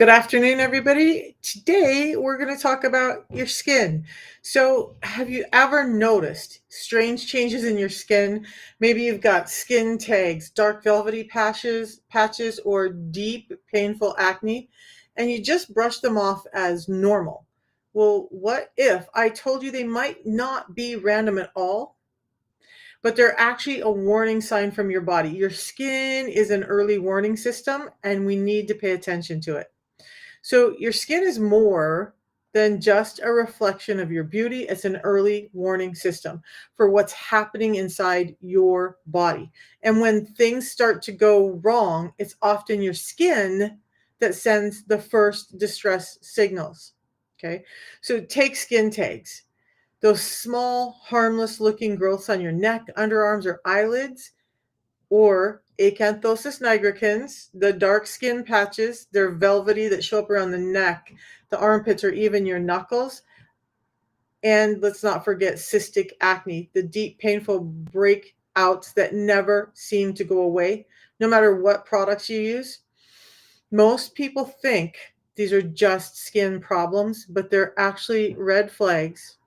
Good afternoon, everybody. Today, we're going to talk about your skin. So, have you ever noticed strange changes in your skin? Maybe you've got skin tags, dark velvety patches, or deep, painful acne, and you just brush them off as normal. Well, what if I told you they might not be random at all, but they're actually a warning sign from your body? Your skin is an early warning system, and we need to pay attention to it. So your skin is more than just a reflection of your beauty. It's an early warning system for what's happening inside your body. And when things start to go wrong, it's often your skin that sends the first distress signals. Okay. So take skin tags. Those small, harmless looking growths on your neck, underarms, or eyelids, or acanthosis nigricans, the dark skin patches, they're velvety that show up around the neck, the armpits, or even your knuckles. And let's not forget cystic acne, the deep, painful breakouts that never seem to go away, no matter what products you use. Most people think these are just skin problems, but they're actually red flags,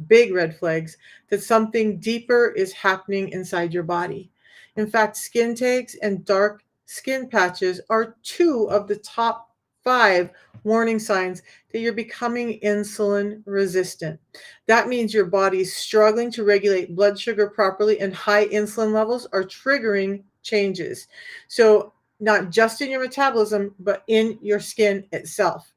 big red flags, that something deeper is happening inside your body. In fact, skin tags and dark skin patches are two of the top 5 warning signs that you're becoming insulin resistant. That means your body's struggling to regulate blood sugar properly, and high insulin levels are triggering changes. So, not just in your metabolism, but in your skin itself.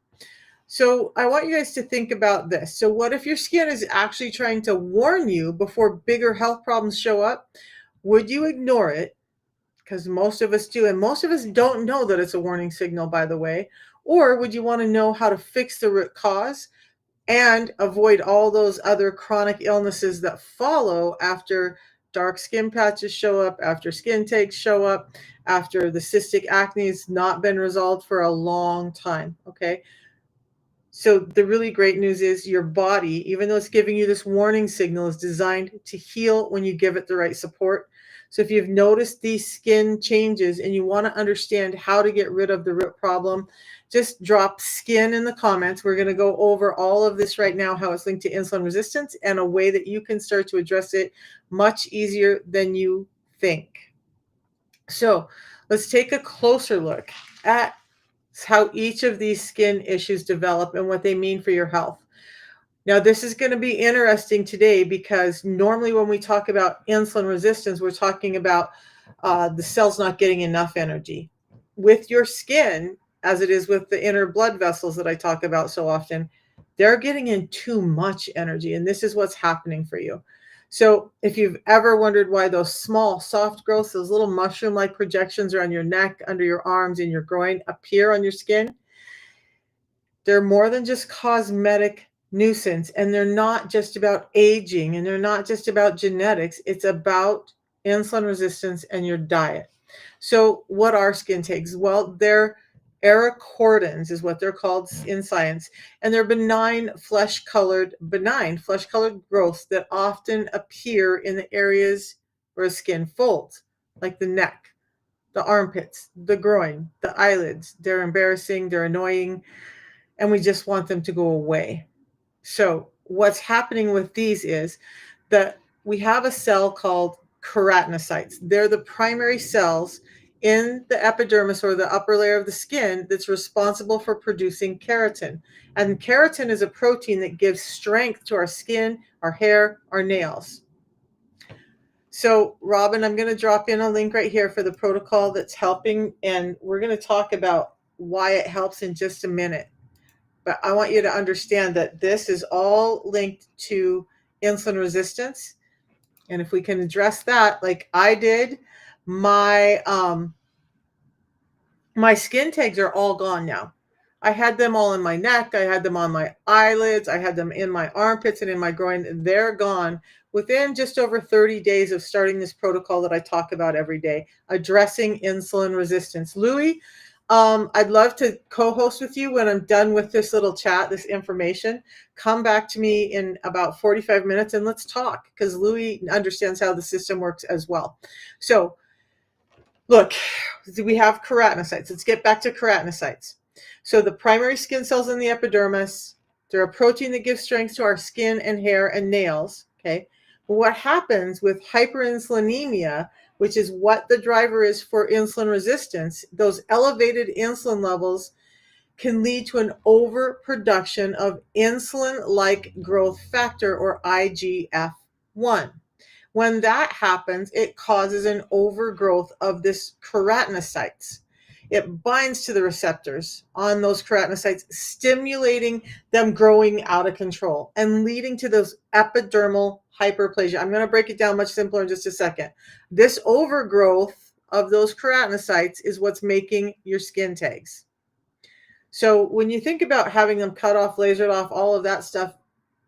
So I want you guys to think about this. So what if your skin is actually trying to warn you before bigger health problems show up? Would you ignore it? Because most of us do, and most of us don't know that it's a warning signal, by the way. Or would you want to know how to fix the root cause and avoid all those other chronic illnesses that follow after dark skin patches show up, after skin takes show up, after the cystic acne has not been resolved for a long time? Okay. So the really great news is your body, even though it's giving you this warning signal, is designed to heal when you give it the right support. So if you've noticed these skin changes and you want to understand how to get rid of the root problem, just drop skin in the comments. We're going to go over all of this right now, how it's linked to insulin resistance and a way that you can start to address it much easier than you think. So let's take a closer look at how each of these skin issues develop and what they mean for your health. Now, this is going to be interesting today because normally when we talk about insulin resistance, we're talking about the cells not getting enough energy. With your skin, as it is with the inner blood vessels that I talk about so often, they're getting in too much energy, and this is what's happening for you. So if you've ever wondered why those small, soft growths, those little mushroom-like projections around your neck, under your arms, and your groin appear on your skin, they're more than just cosmetic nuisance, and they're not just about aging, and they're not just about genetics. It's about insulin resistance and your diet. So what are skin tags? Well, they're ericordins is what they're called in science, and they're benign flesh-colored growths that often appear in the areas where skin folds, like the neck, the armpits, the groin, the eyelids. They're embarrassing, they're annoying, and we just want them to go away. So what's happening with these is that we have a cell called keratinocytes. They're the primary cells in the epidermis, or the upper layer of the skin, that's responsible for producing keratin. And keratin is a protein that gives strength to our skin, our hair, our nails. So, Robin, I'm going to drop in a link right here for the protocol that's helping, and we're going to talk about why it helps in just a minute. But I want you to understand that this is all linked to insulin resistance. And if we can address that, like I did, my skin tags are all gone now. I had them all in my neck. I had them on my eyelids. I had them in my armpits and in my groin. They're gone within just over 30 days of starting this protocol that I talk about every day, addressing insulin resistance. Louis, I'd love to co-host with you when I'm done with this little chat, this information. Come back to me in about 45 minutes and let's talk, because Louis understands how the system works as well. So look, we have keratinocytes. Let's get back to keratinocytes. So the primary skin cells in the epidermis, they're a protein that gives strength to our skin and hair and nails. Okay. But what happens with hyperinsulinemia, which is what the driver is for insulin resistance, those elevated insulin levels can lead to an overproduction of insulin-like growth factor, or IGF-1. When that happens, it causes an overgrowth of this keratinocytes. It binds to the receptors on those keratinocytes, stimulating them growing out of control and leading to those epidermal hyperplasia. I'm going to break it down much simpler in just a second. This overgrowth of those keratinocytes is what's making your skin tags. So when you think about having them cut off, lasered off, all of that stuff,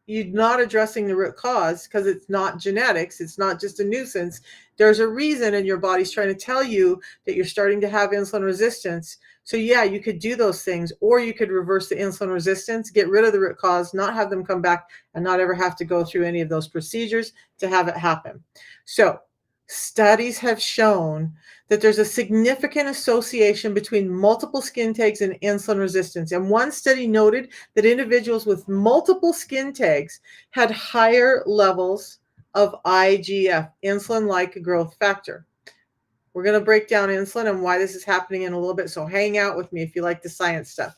you're not addressing the root cause, because it's not genetics. It's not just a nuisance. There's a reason, and your body's trying to tell you that you're starting to have insulin resistance. So yeah, you could do those things, or you could reverse the insulin resistance, get rid of the root cause, not have them come back, and not ever have to go through any of those procedures to have it happen. So studies have shown that there's a significant association between multiple skin tags and insulin resistance. And one study noted that individuals with multiple skin tags had higher levels of IGF, insulin-like growth factor. We're going to break down insulin and why this is happening in a little bit, so hang out with me if you like the science stuff.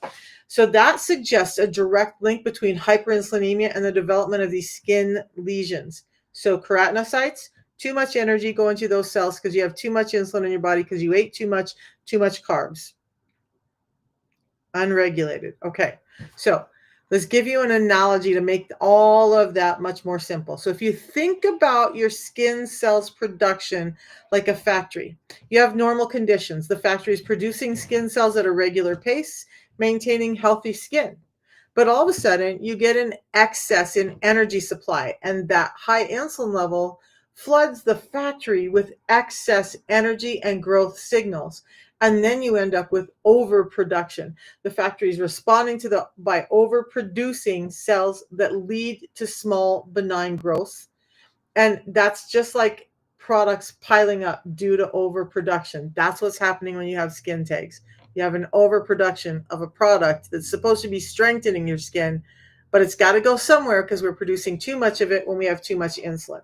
So that suggests a direct link between hyperinsulinemia and the development of these skin lesions. So keratinocytes, too much energy going to those cells because you have too much insulin in your body because you ate too much carbs. Unregulated. Okay. So let's give you an analogy to make all of that much more simple. So if you think about your skin cells production like a factory, you have normal conditions. The factory is producing skin cells at a regular pace, maintaining healthy skin. But all of a sudden, you get an excess in energy supply, and that high insulin level floods the factory with excess energy and growth signals. And then you end up with overproduction. The factory is responding to by overproducing cells that lead to small benign growth. And that's just like products piling up due to overproduction. That's what's happening when you have skin tags. You have an overproduction of a product that's supposed to be strengthening your skin, but it's got to go somewhere because we're producing too much of it when we have too much insulin.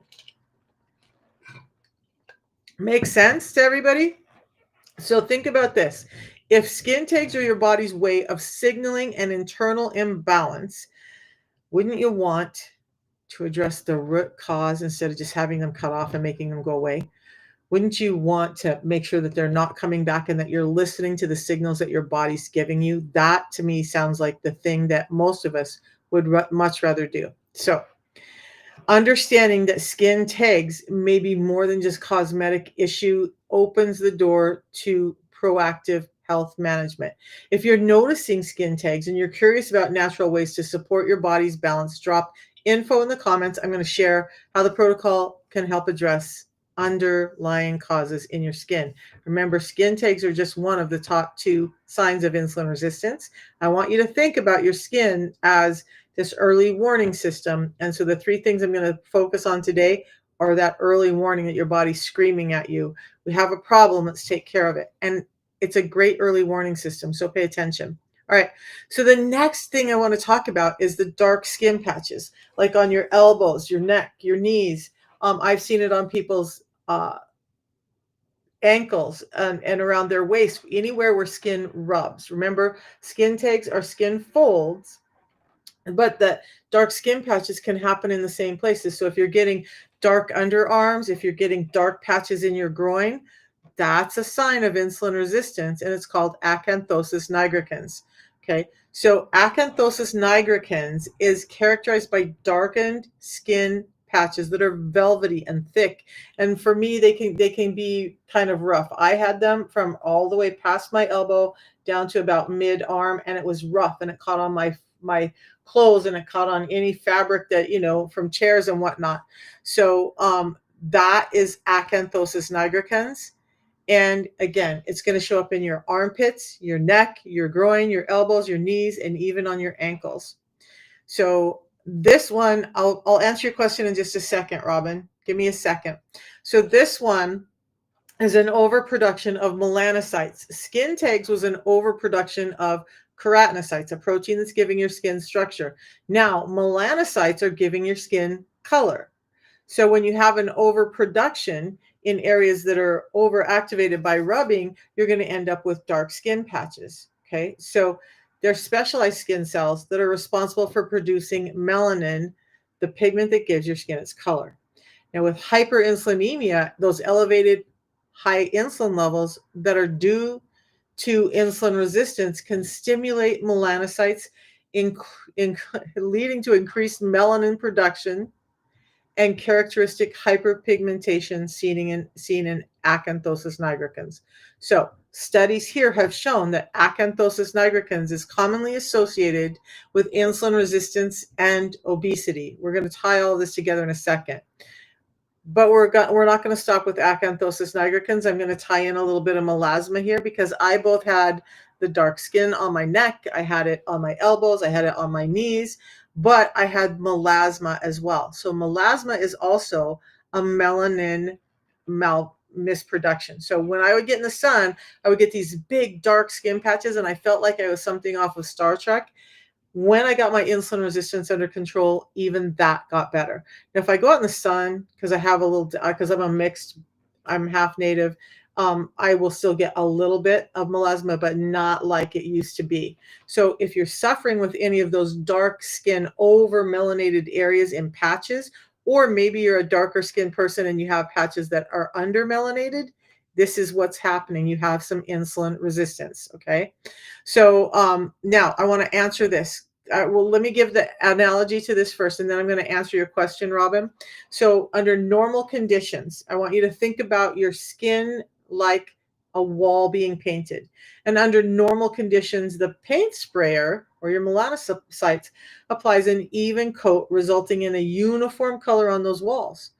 Make sense to everybody? So think about this. If skin tags are your body's way of signaling an internal imbalance, wouldn't you want to address the root cause instead of just having them cut off and making them go away? Wouldn't you want to make sure that they're not coming back and that you're listening to the signals that your body's giving you? That to me sounds like the thing that most of us would much rather do. So understanding that skin tags may be more than just cosmetic issue opens the door to proactive health management. If you're noticing skin tags and you're curious about natural ways to support your body's balance, drop info in the comments. I'm going to share how the protocol can help address underlying causes in your skin. Remember, skin tags are just one of the top 2 signs of insulin resistance. I want you to think about your skin as this early warning system. And so the 3 things I'm going to focus on today are that early warning that your body's screaming at you. We have a problem, let's take care of it. And it's a great early warning system, so pay attention. All right, so the next thing I want to talk about is the dark skin patches, like on your elbows, your neck, your knees. I've seen it on people's ankles and around their waist, anywhere where skin rubs. Remember, skin tags are skin folds, but the dark skin patches can happen in the same places. So if you're getting dark underarms, if you're getting dark patches in your groin, that's a sign of insulin resistance, and it's called acanthosis nigricans. Okay, so acanthosis nigricans is characterized by darkened skin patches that are velvety and thick, and for me they can be kind of rough. I had them from all the way past my elbow down to about mid arm, and it was rough, and it caught on my clothes, and it caught on any fabric that, you know, from chairs and whatnot. So that is acanthosis nigricans. And again, it's going to show up in your armpits, your neck, your groin, your elbows, your knees, and even on your ankles. So this one, I'll answer your question in just a second, Robin. Give me a second. So this one is an overproduction of melanocytes. Skin tags was an overproduction of keratinocytes, a protein that's giving your skin structure. Now, melanocytes are giving your skin color. So when you have an overproduction in areas that are overactivated by rubbing, you're going to end up with dark skin patches. Okay. So they're specialized skin cells that are responsible for producing melanin, the pigment that gives your skin its color. Now, with hyperinsulinemia, those elevated high insulin levels that are due to insulin resistance can stimulate melanocytes, in, leading to increased melanin production and characteristic hyperpigmentation seen in acanthosis nigricans. So, studies here have shown that acanthosis nigricans is commonly associated with insulin resistance and obesity. We're going to tie all this together in a second. But we're not going to stop with acanthosis nigricans. I'm going to tie in a little bit of melasma here because I both had the dark skin on my neck. I had it on my elbows. I had it on my knees, but I had melasma as well. So melasma is also a melanin misproduction. So when I would get in the sun, I would get these big dark skin patches and I felt like I was something off of Star Trek. When I got my insulin resistance under control, even that got better. Now, if I go out in the sun, because I have a little, because I'm half native, I will still get a little bit of melasma, but not like it used to be. So if you're suffering with any of those dark skin over melanated areas in patches, or maybe you're a darker skin person and you have patches that are under melanated, this is what's happening. You have some insulin resistance. Okay. So now I want to answer this. Well, let me give the analogy to this first, and then I'm going to answer your question, Robin. So under normal conditions, I want you to think about your skin like a wall being painted. And under normal conditions, the paint sprayer or your melanocytes applies an even coat, resulting in a uniform color on those walls.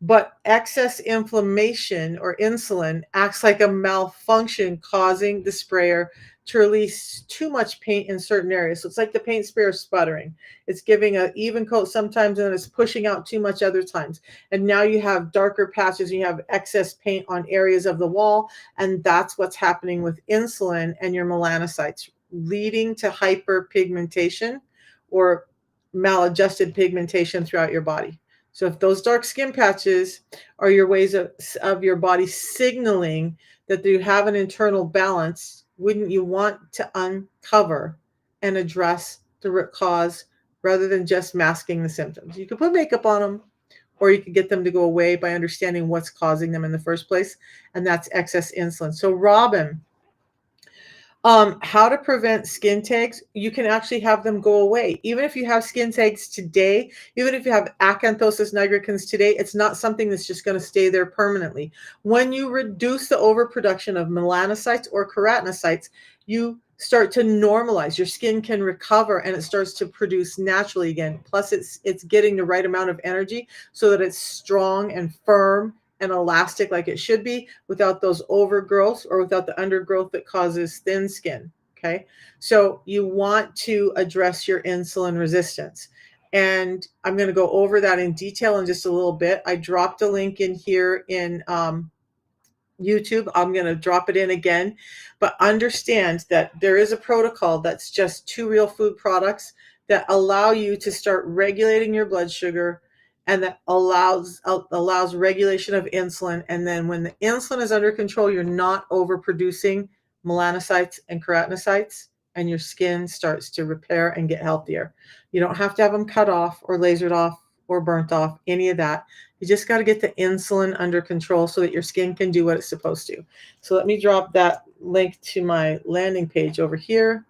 But excess inflammation or insulin acts like a malfunction, causing the sprayer to release too much paint in certain areas. So it's like the paint sprayer sputtering. It's giving an even coat sometimes and it's pushing out too much other times. And now you have darker patches, you have excess paint on areas of the wall. And that's what's happening with insulin and your melanocytes, leading to hyperpigmentation or maladjusted pigmentation throughout your body. So if those dark skin patches are your ways of your body signaling that you have an internal balance, wouldn't you want to uncover and address the root cause rather than just masking the symptoms? You could put makeup on them, or you could get them to go away by understanding what's causing them in the first place, and that's excess insulin. So Robin, how to prevent skin tags? You can actually have them go away. Even if you have skin tags today, even if you have acanthosis nigricans today, it's not something that's just going to stay there permanently. When you reduce the overproduction of melanocytes or keratinocytes, you start to normalize. Your skin can recover and it starts to produce naturally again. Plus, it's getting the right amount of energy so that it's strong and firm and elastic like it should be, without those overgrowths or without the undergrowth that causes thin skin. Okay. So you want to address your insulin resistance. And I'm going to go over that in detail in just a little bit. I dropped a link in here in YouTube. I'm going to drop it in again, but understand that there is a protocol that's just 2 real food products that allow you to start regulating your blood sugar, and that allows regulation of insulin. And then when the insulin is under control, you're not overproducing melanocytes and keratinocytes, and your skin starts to repair and get healthier. You don't have to have them cut off or lasered off or burnt off, any of that. You just got to get the insulin under control so that your skin can do what it's supposed to. So let me drop that link to my landing page over here.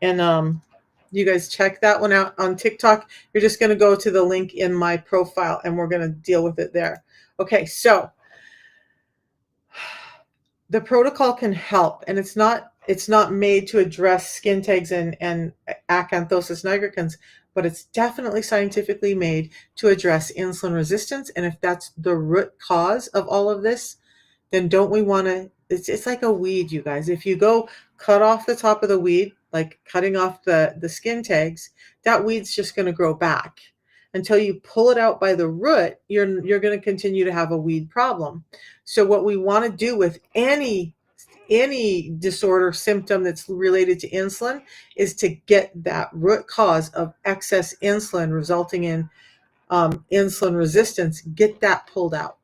And you guys check that one out on TikTok. You're just going to go to the link in my profile and we're going to deal with it there. Okay, so the protocol can help, and it's not made to address skin tags and acanthosis nigricans, but it's definitely scientifically made to address insulin resistance. And if that's the root cause of all of this, then don't we want to, it's like a weed, you guys. If you go cut off the top of the weed, like cutting off the skin tags, that weed's just going to grow back. Until you pull it out by the root, you're going to continue to have a weed problem. So what we want to do with any any disorder symptom that's related to insulin is to get that root cause of excess insulin resulting in insulin resistance, get that pulled out.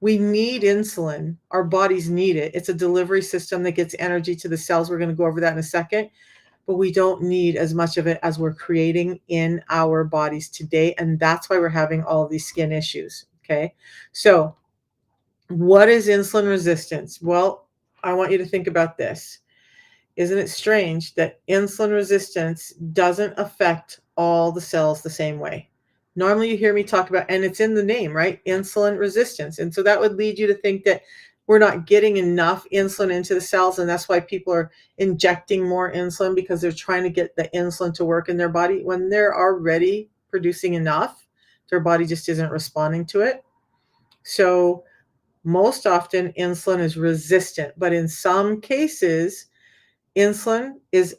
We need insulin. Our bodies need it. It's a delivery system that gets energy to the cells. We're going to go over that in a second, but we don't need as much of it as we're creating in our bodies today. And that's why we're having all of these skin issues. Okay. So, what is insulin resistance? Well, I want you to think about this. Isn't it strange that insulin resistance doesn't affect all the cells the same way? Normally you hear me talk about, and it's in the name, right? Insulin resistance. And so that would lead you to think that we're not getting enough insulin into the cells, and that's why people are injecting more insulin because they're trying to get the insulin to work in their body when they're already producing enough. Their body just isn't responding to it. So most often insulin is resistant, but in some cases, insulin is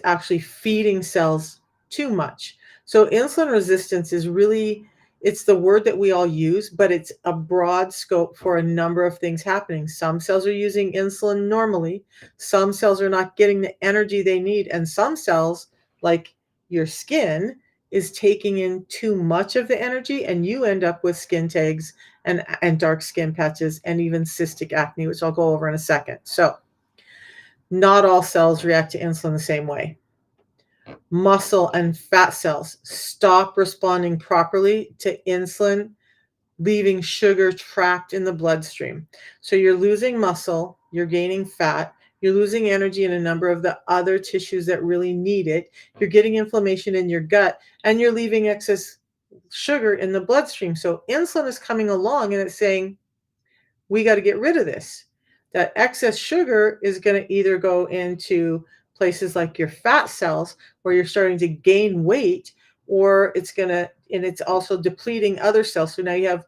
actually feeding cells too much. So insulin resistance is really, it's the word that we all use, but it's a broad scope for a number of things happening. Some cells are using insulin normally, some cells are not getting the energy they need, and some cells, like your skin, is taking in too much of the energy, and you end up with skin tags and dark skin patches and even cystic acne, which I'll go over in a second. So not all cells react to insulin the same way. Muscle and fat cells stop responding properly to insulin, leaving sugar trapped in the bloodstream. So you're losing muscle, you're gaining fat, you're losing energy in a number of the other tissues that really need it. You're getting inflammation in your gut, and you're leaving excess sugar in the bloodstream. So insulin is coming along and it's saying, we got to get rid of this. That excess sugar is going to either go into places like your fat cells where you're starting to gain weight, or it's going to, and it's also depleting other cells. So now you have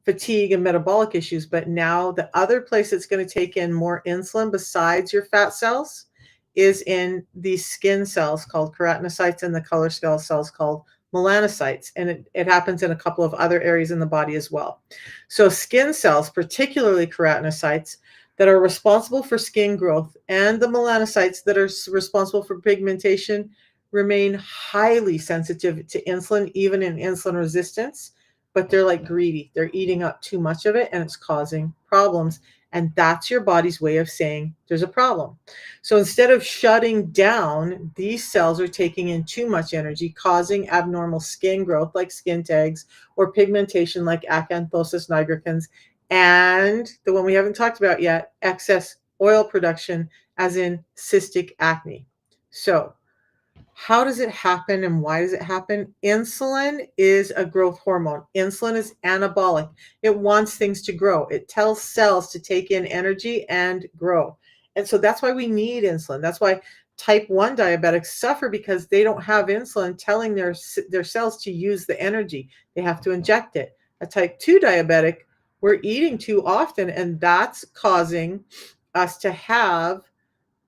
fatigue and metabolic issues. But now the other place that's going to take in more insulin besides your fat cells is in these skin cells called keratinocytes and the color cells called melanocytes. And it happens in a couple of other areas in the body as well. So skin cells, particularly keratinocytes, that are responsible for skin growth, and the melanocytes that are responsible for pigmentation, remain highly sensitive to insulin, even in insulin resistance. But they're like greedy. They're eating up too much of it, and it's causing problems. And that's your body's way of saying there's a problem. So instead of shutting down, these cells are taking in too much energy, causing abnormal skin growth like skin tags, or pigmentation like acanthosis nigricans, and the one we haven't talked about yet, excess oil production, as in cystic acne. So how does it happen and why does it happen? Insulin is a growth hormone. Insulin is anabolic. It wants things to grow. It tells cells to take in energy and grow. And so that's why we need insulin. That's why type 1 diabetics suffer, because they don't have insulin telling their cells to use the energy. They have to inject it. A type 2 diabetic, we're eating too often, and that's causing us to have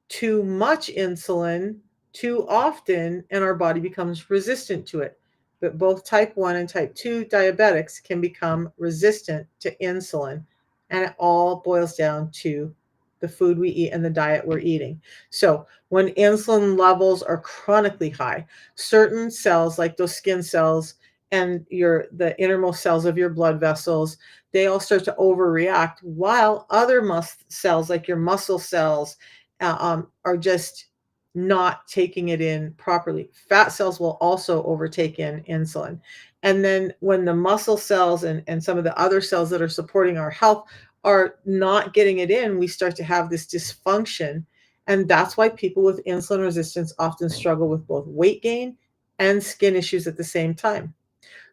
too much insulin too often, and our body becomes resistant to it. But both type 1 and type 2 diabetics can become resistant to insulin, and it all boils down to the food we eat and the diet we're eating. So when insulin levels are chronically high, certain cells like those skin cells and the innermost cells of your blood vessels, they all start to overreact, while other cells like your muscle cells are just not taking it in properly. Fat cells will also overtake in insulin. And then when the muscle cells and some of the other cells that are supporting our health are not getting it in, we start to have this dysfunction. And that's why people with insulin resistance often struggle with both weight gain and skin issues at the same time.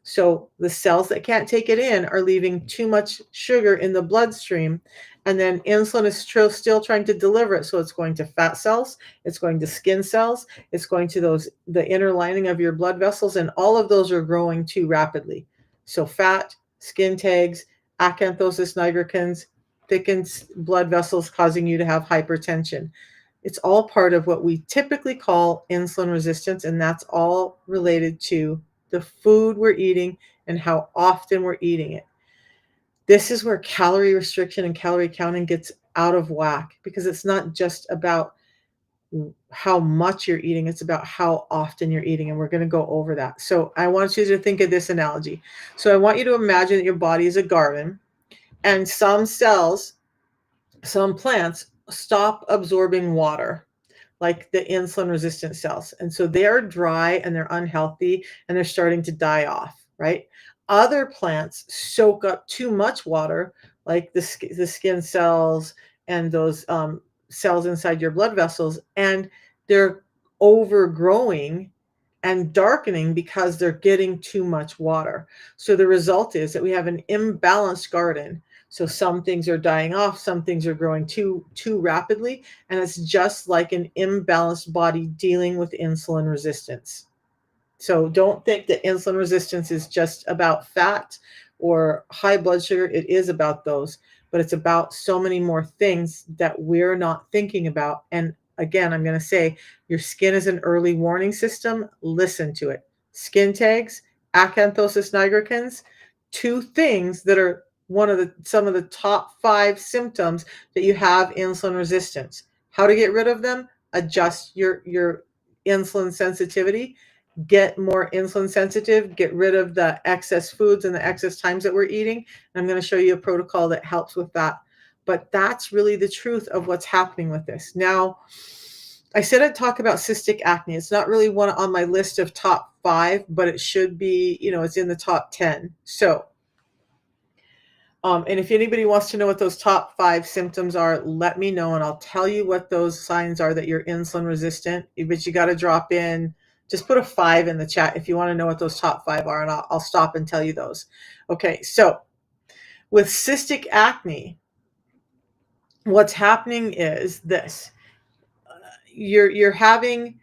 So the cells that can't take it in are leaving too much sugar in the bloodstream, and then insulin is still trying to deliver it. So it's going to fat cells, it's going to skin cells, it's going to the inner lining of your blood vessels, and all of those are growing too rapidly. So fat, skin tags, acanthosis nigricans, thickened blood vessels, causing you to have hypertension. It's all part of what we typically call insulin resistance, and that's all related to the food we're eating and how often we're eating it. This is where calorie restriction and calorie counting gets out of whack, because it's not just about how much you're eating, it's about how often you're eating. And we're going to go over that. So I want you to think of this analogy. So I want you to imagine that your body is a garden, and some cells, some plants stop absorbing water, like the insulin resistant cells. And so they're dry and they're unhealthy and they're starting to die off, right? Other plants soak up too much water, like the skin cells and those cells inside your blood vessels, and they're overgrowing and darkening because they're getting too much water. So the result is that we have an imbalanced garden. So some things are dying off, some things are growing too rapidly, and it's just like an imbalanced body dealing with insulin resistance. So don't think that insulin resistance is just about fat or high blood sugar. It is about those, but it's about so many more things that we're not thinking about. And again, I'm going to say your skin is an early warning system. Listen to it. Skin tags, acanthosis nigricans, two things that are some of the top 5 symptoms that you have insulin resistance. How to get rid of them? Adjust your insulin sensitivity, get more insulin sensitive, get rid of the excess foods and the excess times that we're eating. And I'm going to show you a protocol that helps with that. But that's really the truth of what's happening with this. Now, I said I'd talk about cystic acne. It's not really one on my list of top 5, but it should be, it's in the top 10. So, and if anybody wants to know what those top 5 symptoms are, let me know, and I'll tell you what those signs are that you're insulin resistant. But you got to drop in, just put a 5 in the chat if you want to know what those top 5 are, and I'll stop and tell you those. Okay, so with cystic acne, what's happening is this. You're having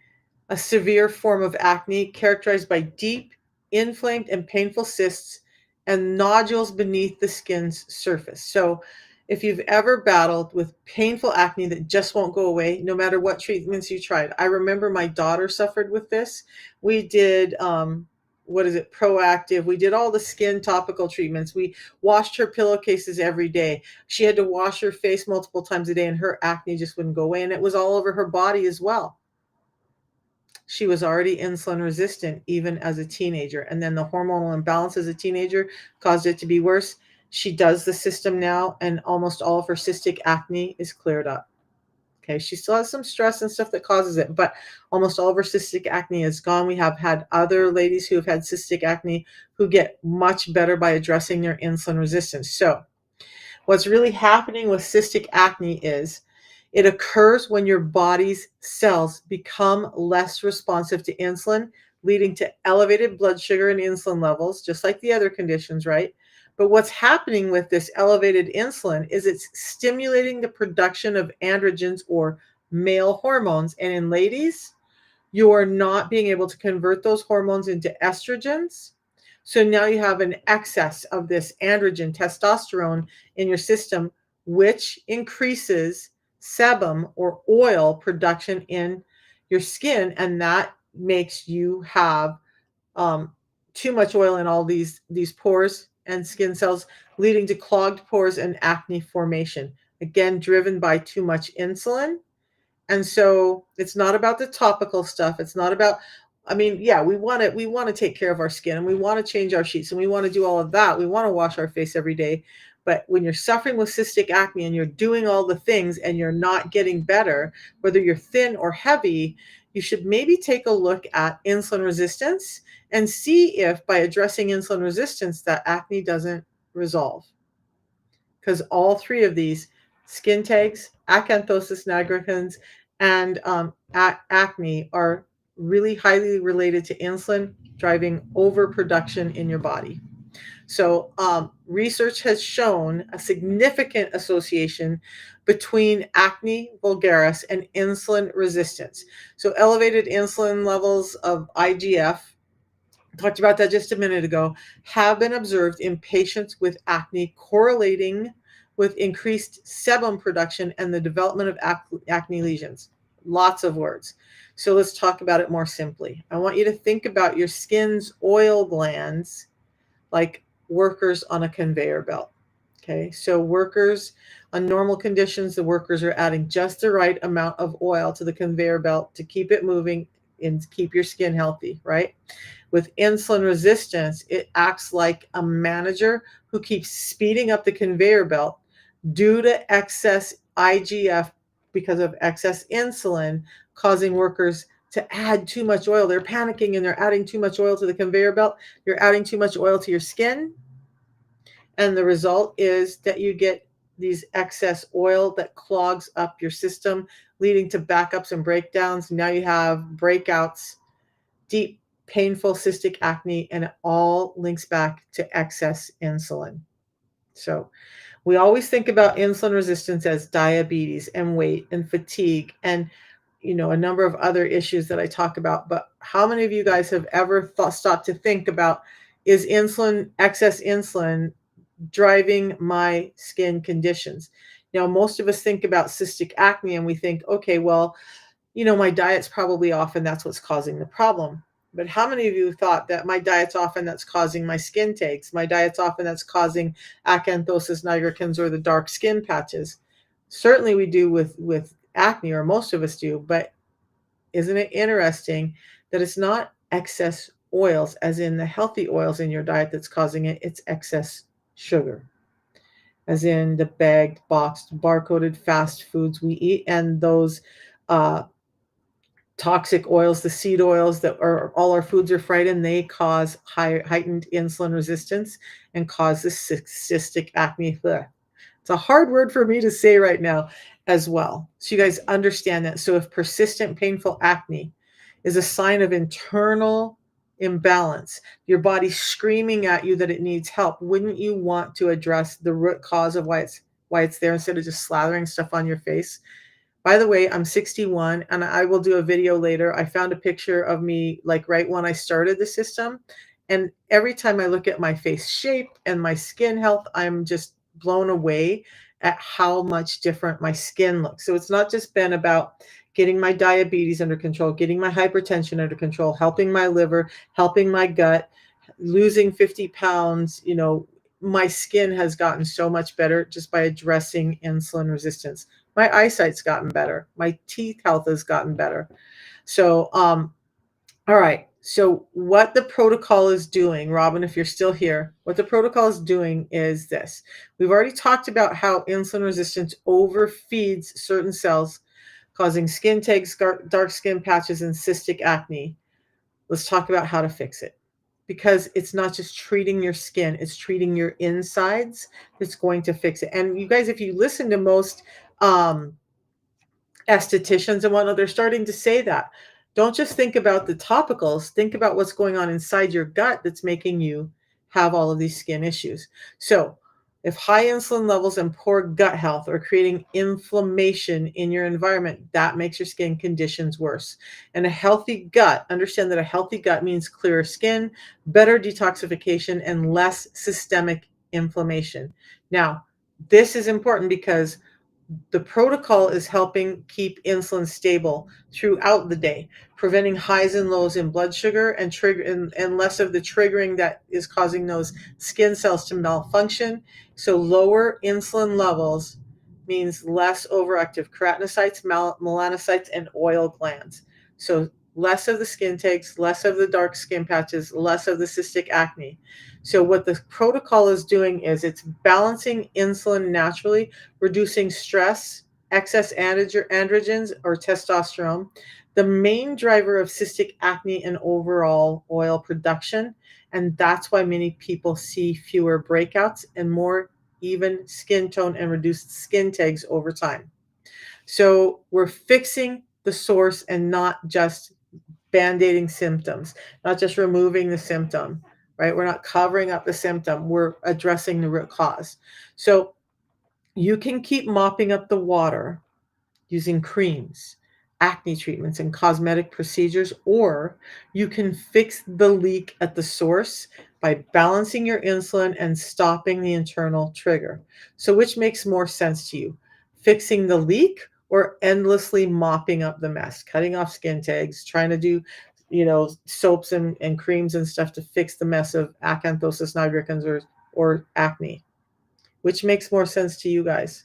a severe form of acne characterized by deep, inflamed, and painful cysts and nodules beneath the skin's surface. So, if you've ever battled with painful acne that just won't go away, no matter what treatments you tried, I remember my daughter suffered with this. We did, Proactive. We did all the skin topical treatments. We washed her pillowcases every day. She had to wash her face multiple times a day, and her acne just wouldn't go away. And it was all over her body as well. She was already insulin resistant even as a teenager. And then the hormonal imbalance as a teenager caused it to be worse. She does the system now, and almost all of her cystic acne is cleared up. Okay, she still has some stress and stuff that causes it, but almost all of her cystic acne is gone. We have had other ladies who have had cystic acne who get much better by addressing their insulin resistance. So what's really happening with cystic acne is it occurs when your body's cells become less responsive to insulin, leading to elevated blood sugar and insulin levels, just like the other conditions, right? But what's happening with this elevated insulin is it's stimulating the production of androgens, or male hormones. And in ladies, you are not being able to convert those hormones into estrogens. So now you have an excess of this androgen, testosterone, in your system, which increases sebum, or oil production in your skin. And that makes you have too much oil in all these pores and skin cells, leading to clogged pores and acne formation. Again, driven by too much insulin. And so it's not about the topical stuff. It's not about, yeah, we want to take care of our skin, and we want to change our sheets, and we want to do all of that. We want to wash our face every day. But when you're suffering with cystic acne and you're doing all the things and you're not getting better, whether you're thin or heavy, you should maybe take a look at insulin resistance and see if by addressing insulin resistance, that acne doesn't resolve. Because all 3 of these, skin tags, acanthosis nigricans, and acne, are really highly related to insulin driving overproduction in your body. So research has shown a significant association between acne vulgaris and insulin resistance. So elevated insulin levels of IGF, talked about that just a minute ago, have been observed in patients with acne, correlating with increased sebum production and the development of acne lesions. Lots of words. So let's talk about it more simply. I want you to think about your skin's oil glands like workers on a conveyor belt. Okay, so workers On normal conditions, the workers are adding just the right amount of oil to the conveyor belt to keep it moving and keep your skin healthy, right? With insulin resistance, it acts like a manager who keeps speeding up the conveyor belt due to excess IGF because of excess insulin, causing workers to add too much oil. They're panicking and they're adding too much oil to the conveyor belt. You're adding too much oil to your skin. And the result is that you get these excess oil that clogs up your system, leading to backups and breakdowns. Now you have breakouts, deep, painful cystic acne, and it all links back to excess insulin. So we always think about insulin resistance as diabetes and weight and fatigue and a number of other issues that I talk about. But how many of you guys have ever stopped to think about, is excess insulin driving my skin conditions? Most of us think about cystic acne and we think, okay, well, my diet's probably off and that's what's causing the problem. But how many of you thought that my diet's off and that's causing my skin takes? My diet's off and that's causing acanthosis nigricans or the dark skin patches? Certainly we do with acne, or most of us do, but isn't it interesting that it's not excess oils, as in the healthy oils in your diet, that's causing it? It's excess sugar, as in the bagged, boxed, barcoded fast foods we eat, and those uh, toxic oils, the seed oils that are all our foods are fried in. They cause heightened insulin resistance and cause this cystic acne. It's a hard word for me to say right now as well. So you guys understand that. So if persistent painful acne is a sign of internal imbalance, your body's screaming at you that it needs help, wouldn't you want to address the root cause of why it's there, instead of just slathering stuff on your face? By the way, I'm 61 and I will do a video later. I found a picture of me like right when I started the system. And every time I look at my face shape and my skin health, I'm just blown away at how much different my skin looks. So it's not just been about getting my diabetes under control, getting my hypertension under control, helping my liver, helping my gut, losing 50 pounds. My skin has gotten so much better just by addressing insulin resistance. My eyesight's gotten better. My teeth health has gotten better. So, all right. So what the protocol is doing, Robin, if you're still here, what the protocol is doing is this. We've already talked about how insulin resistance overfeeds certain cells, causing skin tags, dark skin patches, and cystic acne. Let's talk about how to fix it. Because it's not just treating your skin, it's treating your insides that's going to fix it. And you guys, if you listen to most estheticians and whatnot, they're starting to say that. Don't just think about the topicals, think about what's going on inside your gut that's making you have all of these skin issues. So if high insulin levels and poor gut health are creating inflammation in your environment, that makes your skin conditions worse. And a healthy gut, understand that a healthy gut means clearer skin, better detoxification, and less systemic inflammation. Now, this is important because the protocol is helping keep insulin stable throughout the day, preventing highs and lows in blood sugar and less of the triggering that is causing those skin cells to malfunction. So lower insulin levels means less overactive keratinocytes, melanocytes, and oil glands. So less of the skin takes, less of the dark skin patches, less of the cystic acne. So what the protocol is doing is it's balancing insulin naturally, reducing stress, excess androgens or testosterone, the main driver of cystic acne and overall oil production. And that's why many people see fewer breakouts and more even skin tone and reduced skin tags over time. So we're fixing the source and not just band-aiding symptoms, not just removing the symptom, right? We're not covering up the symptom, we're addressing the root cause. So you can keep mopping up the water using creams, acne treatments, and cosmetic procedures, or you can fix the leak at the source by balancing your insulin and stopping the internal trigger. So which makes more sense to you? Fixing the leak or endlessly mopping up the mess, cutting off skin tags, trying to do soaps and creams and stuff to fix the mess of acanthosis nigricans or acne? Which makes more sense to you guys?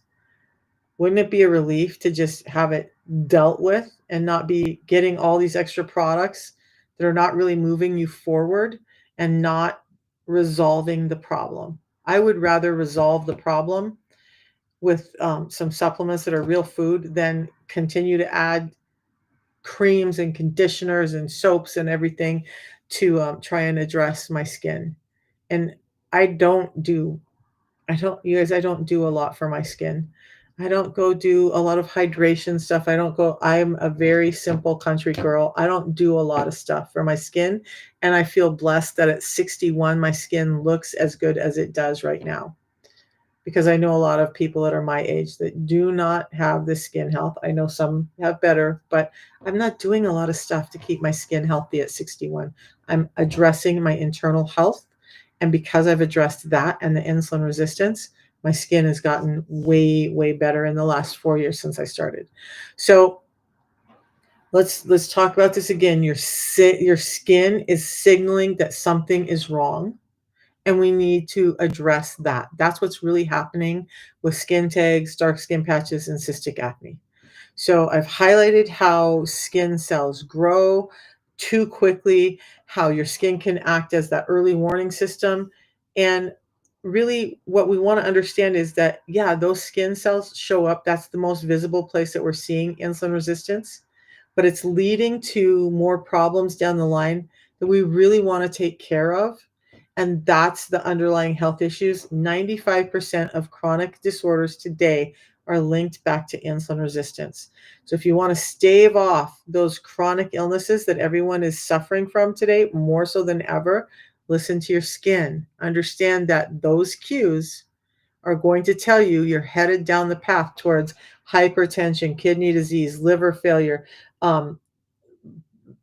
Wouldn't it be a relief to just have it dealt with and not be getting all these extra products that are not really moving you forward and not resolving the problem? I would rather resolve the problem with some supplements that are real food than continue to add creams and conditioners and soaps and everything to try and address my skin. And I don't do you guys, I don't do a lot for my skin. I don't go do a lot of hydration stuff. I'm a very simple country girl. I don't do a lot of stuff for my skin. And I feel blessed that at 61, my skin looks as good as it does right now. Because I know a lot of people that are my age that do not have this skin health. I know some have better, but I'm not doing a lot of stuff to keep my skin healthy at 61. I'm addressing my internal health. And because I've addressed that and the insulin resistance, my skin has gotten way, way better in the last 4 years since I started. So let's talk about this again. Your skin is signaling that something is wrong, and we need to address that. That's what's really happening with skin tags, dark skin patches, and cystic acne. So I've highlighted how skin cells grow too quickly, how your skin can act as that early warning system. And really, what we want to understand is that, yeah, those skin cells show up. That's the most visible place that we're seeing insulin resistance, but it's leading to more problems down the line that we really want to take care of. And that's the underlying health issues. 95% of chronic disorders today are linked back to insulin resistance. So if you want to stave off those chronic illnesses that everyone is suffering from today, more so than ever, listen to your skin. Understand that those cues are going to tell you you're headed down the path towards hypertension, kidney disease, liver failure, um,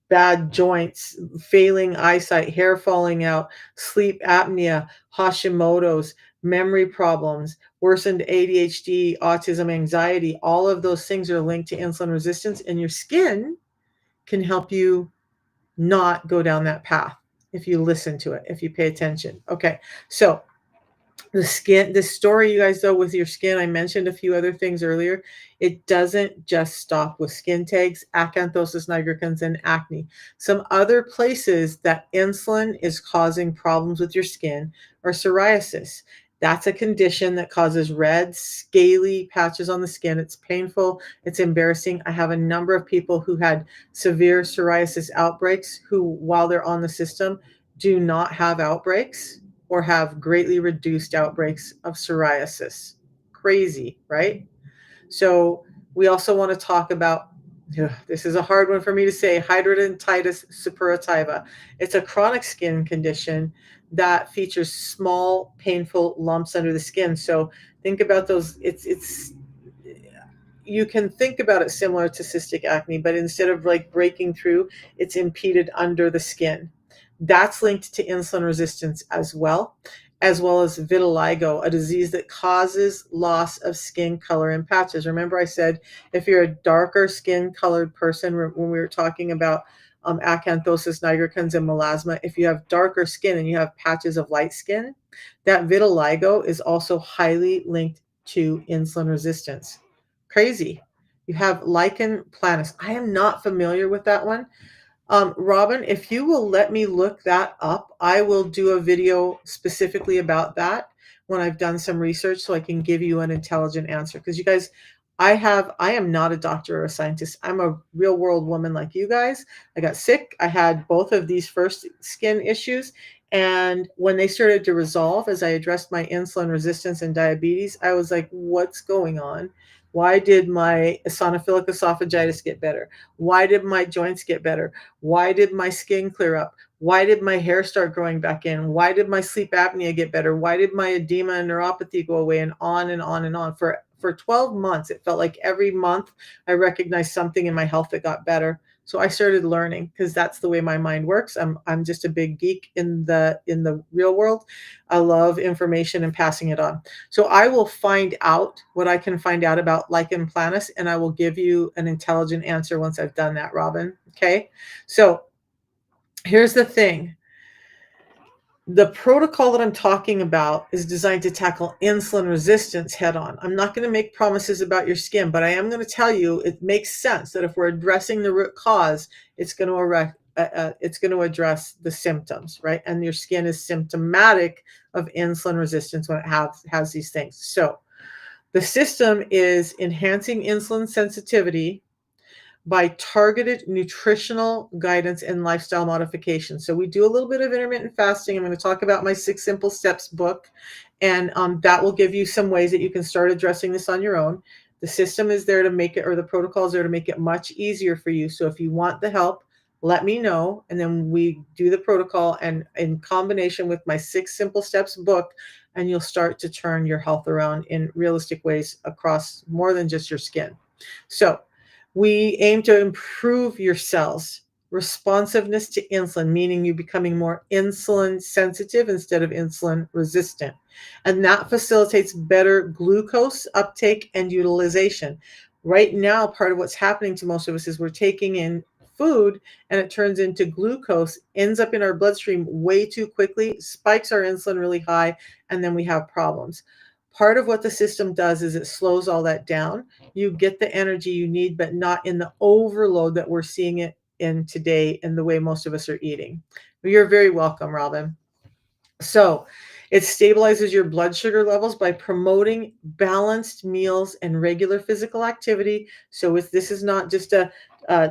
bad joints, failing eyesight, hair falling out, sleep apnea, Hashimoto's, memory problems, worsened ADHD, autism, anxiety. All of those things are linked to insulin resistance, and your skin can help you not go down that path if you listen to it, if you pay attention. Okay, so the story, you guys, though, with your skin, I mentioned a few other things earlier. It doesn't just stop with skin tags, acanthosis nigricans, and acne. Some other places that insulin is causing problems with your skin are psoriasis. That's a condition that causes red, scaly patches on the skin. It's painful. It's embarrassing. I have a number of people who had severe psoriasis outbreaks who, while they're on the system, do not have outbreaks or have greatly reduced outbreaks of psoriasis. Crazy, right? So we also want to talk about, this is a hard one for me to say, hidradenitis suppurativa. It's a chronic skin condition that features small, painful lumps under the skin. So think about those. It's you can think about it similar to cystic acne, but instead of like breaking through, it's impeded under the skin. That's linked to insulin resistance as well as vitiligo, a disease that causes loss of skin color in patches. Remember, I said if you're a darker skin colored person, when we were talking about acanthosis nigricans and melasma, if you have darker skin and you have patches of light skin, that vitiligo is also highly linked to insulin resistance. Crazy. You have lichen planus. I am not familiar with that one. Robin, if you will let me look that up, I will do a video specifically about that when I've done some research so I can give you an intelligent answer. Because you guys, I am not a doctor or a scientist. I'm a real world woman like you guys. I got sick. I had both of these first skin issues. And when they started to resolve, as I addressed my insulin resistance and diabetes, I was like, what's going on? Why did my eosinophilic esophagitis get better? Why did my joints get better? Why did my skin clear up? Why did my hair start growing back in? Why did my sleep apnea get better? Why did my edema and neuropathy go away? And on and on and on. For 12 months, it felt like every month I recognized something in my health that got better. So I started learning because that's the way my mind works. I'm just a big geek in the real world. I love information and passing it on. So I will find out what I can find out about lichen planus, and I will give you an intelligent answer once I've done that, Robin. Okay. So here's the thing. The protocol that I'm talking about is designed to tackle insulin resistance head on. I'm not going to make promises about your skin, but I am going to tell you it makes sense that if we're addressing the root cause, it's going to address the symptoms, right? And your skin is symptomatic of insulin resistance when it has these things. So the system is enhancing insulin sensitivity by targeted nutritional guidance and lifestyle modification. So we do a little bit of intermittent fasting. I'm going to talk about my 6 Simple Steps book, and that will give you some ways that you can start addressing this on your own. The system is there to make it, or the protocol is there to make it much easier for you. So if you want the help, let me know, and then we do the protocol, and in combination with my 6 Simple Steps book, and you'll start to turn your health around in realistic ways across more than just your skin. So we aim to improve your cells' responsiveness to insulin, meaning you becoming more insulin sensitive instead of insulin resistant. And that facilitates better glucose uptake and utilization. Right now, part of what's happening to most of us is we're taking in food and it turns into glucose, ends up in our bloodstream way too quickly, spikes our insulin really high, and then we have problems. Part of what the system does is it slows all that down. You get the energy you need, but not in the overload that we're seeing it in today in the way most of us are eating. You're very welcome, Robin. So it stabilizes your blood sugar levels by promoting balanced meals and regular physical activity. So this is not just a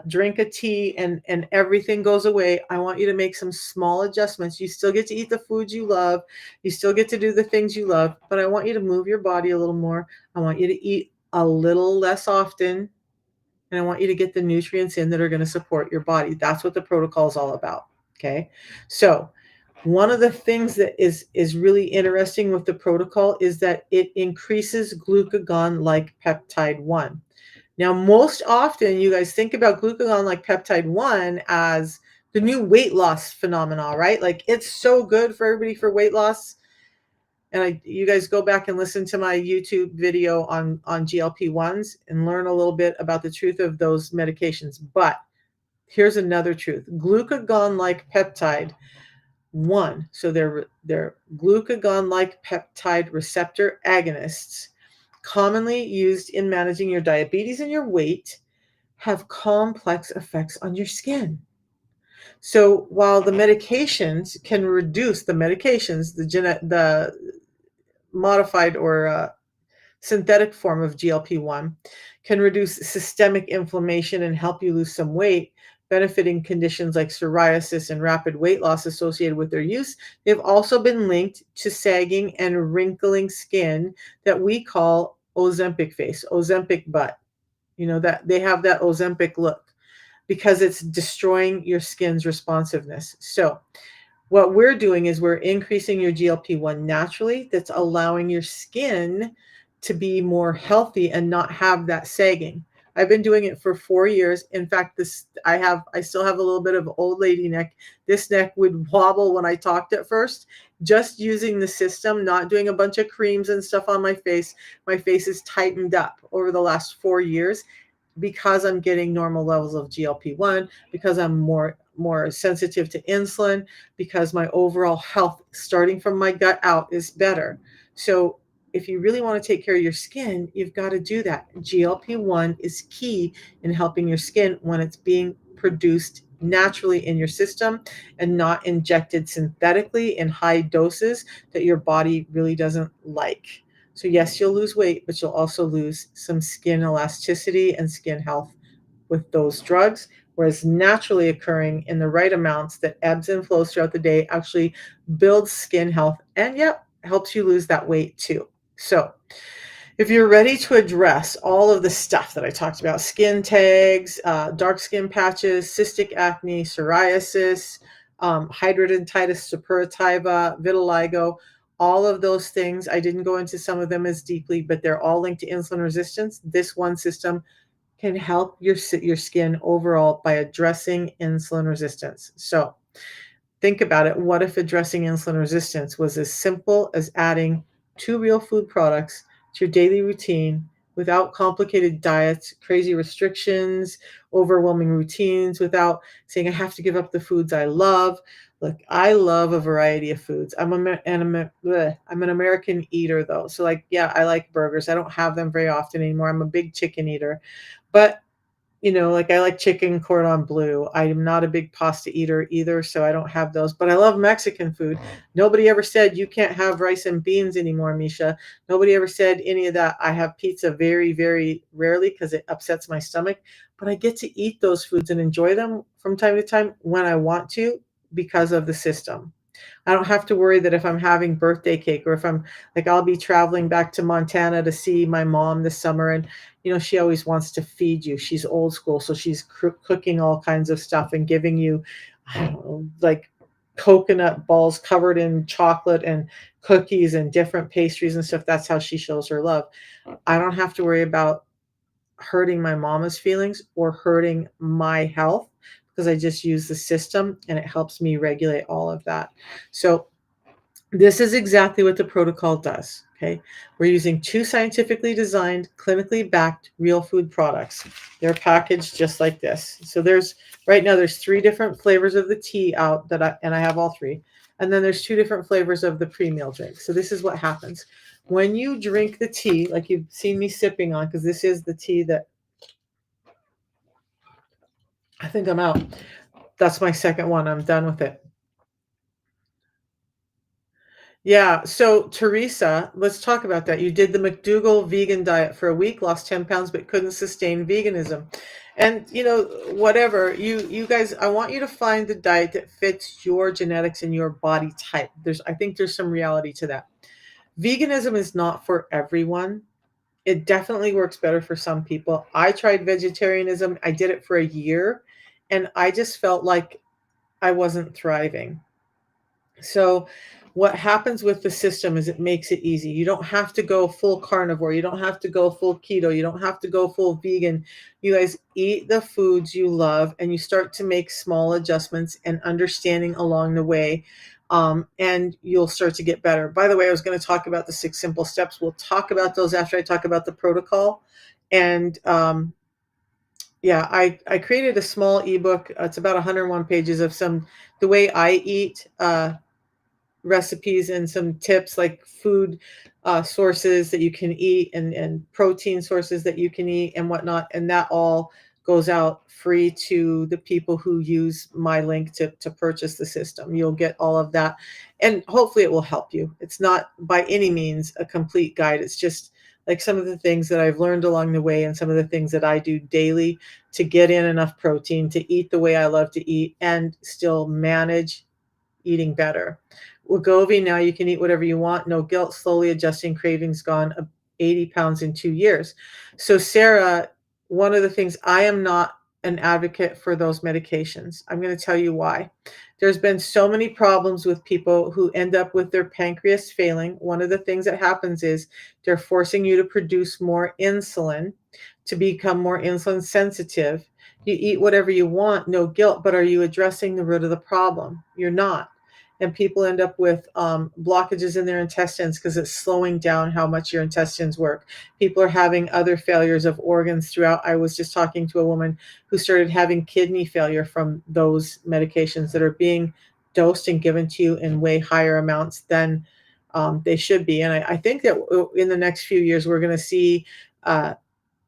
drink a tea and everything goes away. I want you to make some small adjustments. You still get to eat the foods you love. You still get to do the things you love, but I want you to move your body a little more. I want you to eat a little less often, and I want you to get the nutrients in that are going to support your body. That's what the protocol is all about. Okay. So one of the things that is really interesting with the protocol is that it increases glucagon like peptide 1. Now, most often you guys think about glucagon like peptide 1 as the new weight loss phenomenon, right? Like it's so good for everybody for weight loss. And you guys go back and listen to my YouTube video on GLP-1s and learn a little bit about the truth of those medications. But here's another truth. Glucagon-like peptide 1, so they're glucagon-like peptide receptor agonists, commonly used in managing your diabetes and your weight, have complex effects on your skin. So while the medications can reduce the modified or synthetic form of GLP-1 can reduce systemic inflammation and help you lose some weight, benefiting conditions like psoriasis and rapid weight loss associated with their use. They've also been linked to sagging and wrinkling skin that we call Ozempic face, Ozempic butt. You know, that they have that Ozempic look because it's destroying your skin's responsiveness. So what we're doing is we're increasing your GLP-1 naturally. That's allowing your skin to be more healthy and not have that sagging. I've been doing it for 4 years. In fact, I still have a little bit of old lady neck. This neck would wobble when I talked at first. Just using the system, not doing a bunch of creams and stuff on my face. My face is tightened up over the last 4 years because I'm getting normal levels of GLP-1, because I'm more sensitive to insulin, because my overall health starting from my gut out is better. So if you really want to take care of your skin, you've got to do that. GLP-1 is key in helping your skin when it's being produced naturally in your system and not injected synthetically in high doses that your body really doesn't like. So yes, you'll lose weight, but you'll also lose some skin elasticity and skin health with those drugs, whereas naturally occurring in the right amounts that ebbs and flows throughout the day actually builds skin health and, yep, helps you lose that weight too. So if you're ready to address all of the stuff that I talked about, skin tags, dark skin patches, cystic acne, psoriasis, hidradenitis suppurativa, vitiligo, all of those things, I didn't go into some of them as deeply, but they're all linked to insulin resistance. This one system can help your skin overall by addressing insulin resistance. So think about it. What if addressing insulin resistance was as simple as adding 2 real food products to your daily routine without complicated diets, crazy restrictions, overwhelming routines, without saying I have to give up the foods I love. Look, I love a variety of foods. I'm an American eater though. So like, yeah, I like burgers. I don't have them very often anymore. I'm a big chicken eater. But like I like chicken cordon bleu. I'm not a big pasta eater either, so I don't have those. But I love Mexican food. Nobody ever said you can't have rice and beans anymore, Misha. Nobody ever said any of that. I have pizza very, very rarely because it upsets my stomach. But I get to eat those foods and enjoy them from time to time when I want to because of the system. I don't have to worry that if I'm having birthday cake or if I'm like I'll be traveling back to Montana to see my mom this summer and she always wants to feed you. She's old school, so she's cooking all kinds of stuff and giving you I don't know, like coconut balls covered in chocolate and cookies and different pastries and stuff. That's how she shows her love. I don't have to worry about hurting my mama's feelings or hurting my health because I just use the system and it helps me regulate all of that. So this is exactly what the protocol does. Okay. We're using two scientifically designed, clinically backed real food products. They're packaged just like this. So right now there's three different flavors of the tea out and I have all three. And then there's two different flavors of the pre-meal drink. So this is what happens. When you drink the tea, like you've seen me sipping on, because this is the tea that I think I'm out. That's my second one. I'm done with it. Yeah. So, Teresa, let's talk about that. You did the McDougall vegan diet for a week, lost 10 pounds, but couldn't sustain veganism. And, whatever, you guys, I want you to find the diet that fits your genetics and your body type. I think there's some reality to that. Veganism is not for everyone. It definitely works better for some people. I tried vegetarianism. I did it for a year and I just felt like I wasn't thriving. So, what happens with the system is it makes it easy. You don't have to go full carnivore. You don't have to go full keto. You don't have to go full vegan. You guys eat the foods you love and you start to make small adjustments and understanding along the way. And you'll start to get better. By the way, I was going to talk about the 6 simple steps. We'll talk about those after I talk about the protocol. And yeah, I created a small ebook. It's about 101 pages of the way I eat. Recipes and some tips like food sources that you can eat and protein sources that you can eat and whatnot. And that all goes out free to the people who use my link to purchase the system. You'll get all of that. And hopefully it will help you. It's not by any means a complete guide. It's just like some of the things that I've learned along the way and some of the things that I do daily to get in enough protein, to eat the way I love to eat, and still manage eating better. Wegovy, now you can eat whatever you want, no guilt, slowly adjusting cravings, gone 80 pounds in 2 years. So, Sarah, one of the things I am not an advocate for those medications. I'm going to tell you why. There's been so many problems with people who end up with their pancreas failing. One of the things that happens is they're forcing you to produce more insulin to become more insulin sensitive. You eat whatever you want, no guilt, but are you addressing the root of the problem? You're not. And people end up with blockages in their intestines because it's slowing down how much your intestines work. People are having other failures of organs throughout. I was just talking to a woman who started having kidney failure from those medications that are being dosed and given to you in way higher amounts than they should be. And I think that in the next few years, we're going to see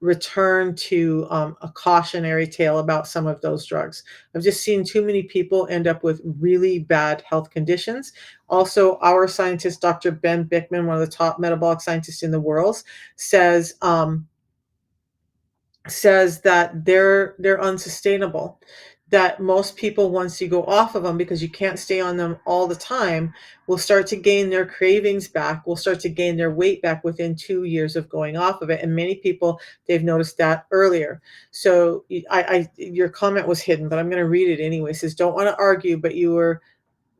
return to a cautionary tale about some of those drugs. I've just seen too many people end up with really bad health conditions. Also, our scientist, Dr. Ben Bickman, one of the top metabolic scientists in the world, says that they're unsustainable. That most people, once you go off of them, because you can't stay on them all the time, will start to gain their cravings back, will start to gain their weight back within 2 years of going off of it. And many people, they've noticed that earlier. So your comment was hidden, but I'm going to read it anyway. It says, don't want to argue, but you were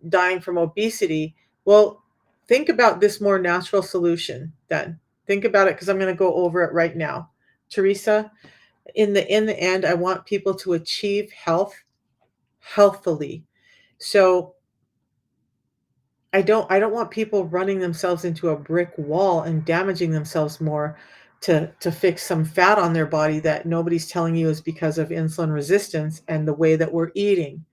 dying from obesity. Well, think about this more natural solution then. Think about it because I'm going to go over it right now. Teresa, in the end, I want people to achieve health healthily. So I don't want people running themselves into a brick wall and damaging themselves more to fix some fat on their body that nobody's telling you is because of insulin resistance and the way that we're eating.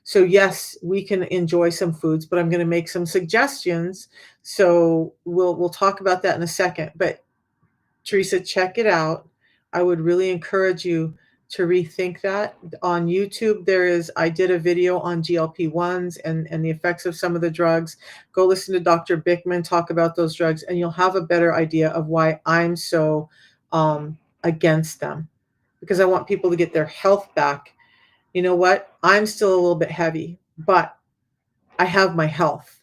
So yes, we can enjoy some foods, but I'm going to make some suggestions. So we'll talk about that in a second. But Teresa, check it out. I would really encourage you to rethink that. On YouTube, I did a video on GLP-1s and the effects of some of the drugs. Go listen to Dr. Bickman talk about those drugs, and you'll have a better idea of why I'm so against them. Because I want people to get their health back. You know what? I'm still a little bit heavy, but I have my health.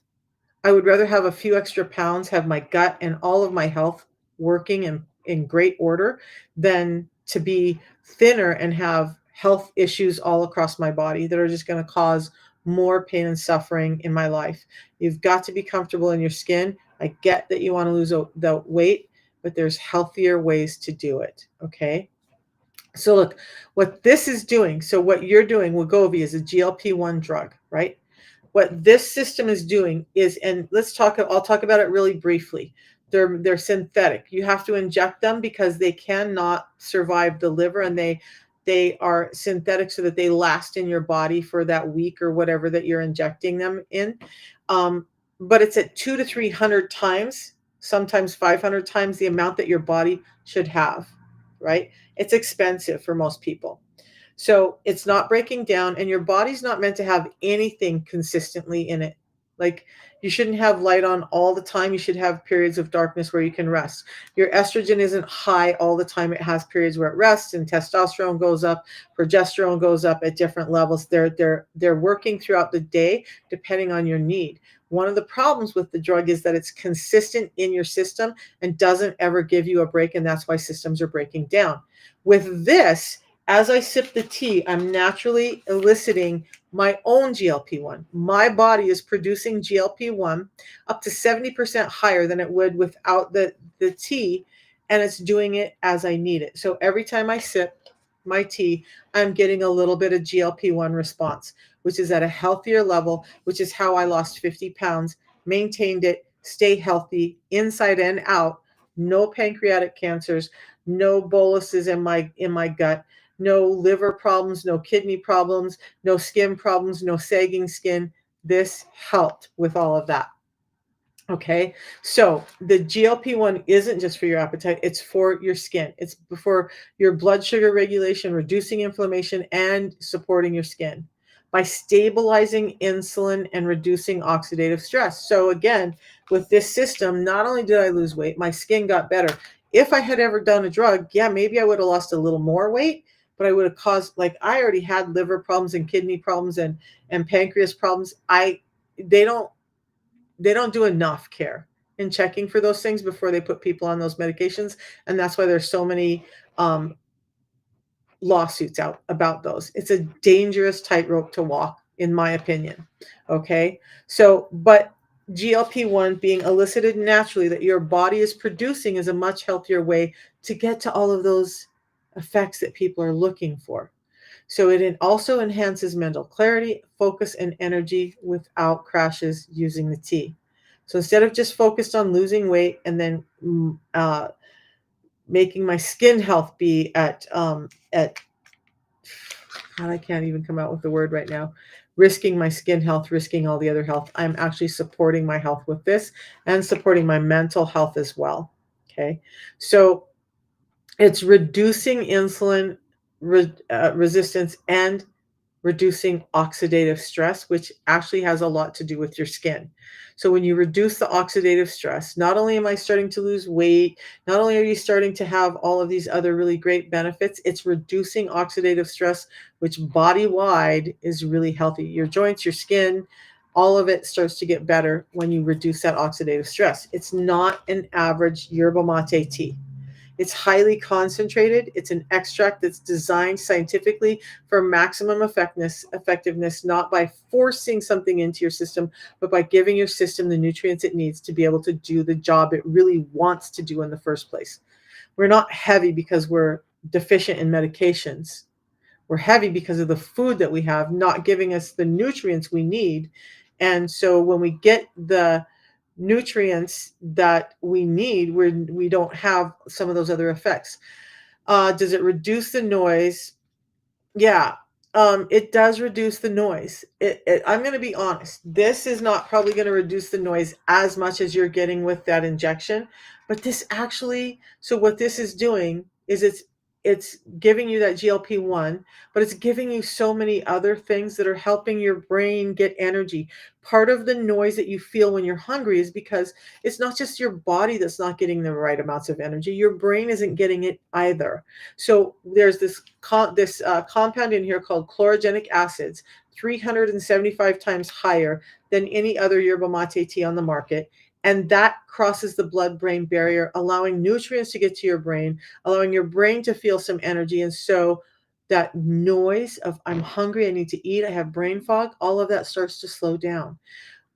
I would rather have a few extra pounds, have my gut and all of my health working in great order than to be thinner and have health issues all across my body that are just going to cause more pain and suffering in my life. You've got to be comfortable in your skin. I get that you want to lose the weight, but there's healthier ways to do it. Okay. So look, what this is doing, so what you're doing, Wegovy is a GLP-1 drug, right? What this system is doing is, and I'll talk about it really briefly. They're synthetic. You have to inject them because they cannot survive the liver, and they are synthetic so that they last in your body for that week or whatever that you're injecting them in. But it's at 200 to 300 times, sometimes 500 times the amount that your body should have, right? It's expensive for most people. So it's not breaking down, and your body's not meant to have anything consistently in it. Like, you shouldn't have light on all the time. You should have periods of darkness where you can rest. Your estrogen isn't high all the time. It has periods where it rests, and testosterone goes up, progesterone goes up at different levels. They're working throughout the day depending on your need. One of the problems with the drug is that it's consistent in your system and doesn't ever give you a break, and that's why systems are breaking down. With this, as I sip the tea, I'm naturally eliciting my own GLP-1. My body is producing GLP-1 up to 70% higher than it would without the tea, and it's doing it as I need it. So every time I sip my tea, I'm getting a little bit of GLP-1 response, which is at a healthier level, which is how I lost 50 pounds, maintained it, stay healthy inside and out, no pancreatic cancers, no boluses in my gut, no liver problems, no kidney problems, no skin problems, no sagging skin. This helped with all of that. Okay, so the GLP-1 isn't just for your appetite, it's for your skin. It's for your blood sugar regulation, reducing inflammation, and supporting your skin by stabilizing insulin and reducing oxidative stress. So again, with this system, not only did I lose weight, my skin got better. If I had ever done a drug, yeah, maybe I would have lost a little more weight, but I would have caused, like, I already had liver problems and kidney problems and pancreas problems. They don't they don't do enough care in checking for those things before they put people on those medications, and that's why there's so many lawsuits out about those. It's a dangerous tightrope to walk, in my opinion. Okay, so but GLP-1 being elicited naturally that your body is producing is a much healthier way to get to all of those effects that people are looking for. So it also enhances mental clarity, focus, and energy without crashes using the tea. So instead of just focused on losing weight and then making my skin health be at God, I can't even come out with the word right now. Risking my skin health, risking all the other health. I'm actually supporting my health with this and supporting my mental health as well. Okay, so it's reducing insulin resistance and reducing oxidative stress, which actually has a lot to do with your skin. So when you reduce the oxidative stress, not only am I starting to lose weight, not only are you starting to have all of these other really great benefits, it's reducing oxidative stress, which body-wide is really healthy. Your joints, your skin, all of it starts to get better when you reduce that oxidative stress. It's not an average yerba mate tea. It's highly concentrated. It's an extract that's designed scientifically for maximum effectiveness, not by forcing something into your system, but by giving your system the nutrients it needs to be able to do the job it really wants to do in the first place. We're not heavy because we're deficient in medications. We're heavy because of the food that we have not giving us the nutrients we need. And so when we get the nutrients that we need where we don't have some of those other effects. Does it reduce the noise? Yeah, it does reduce the noise. I'm gonna be honest, this is not probably gonna reduce the noise as much as you're getting with that injection, but this actually, so what this is doing is it's giving you that GLP-1, but it's giving you so many other things that are helping your brain get energy. Part of the noise that you feel when you're hungry is because it's not just your body that's not getting the right amounts of energy, your brain isn't getting it either. So there's this compound in here called chlorogenic acids, 375 times higher than any other yerba mate tea on the market. And that crosses the blood-brain barrier, allowing nutrients to get to your brain, allowing your brain to feel some energy. And so that noise of I'm hungry, I need to eat, I have brain fog, all of that starts to slow down.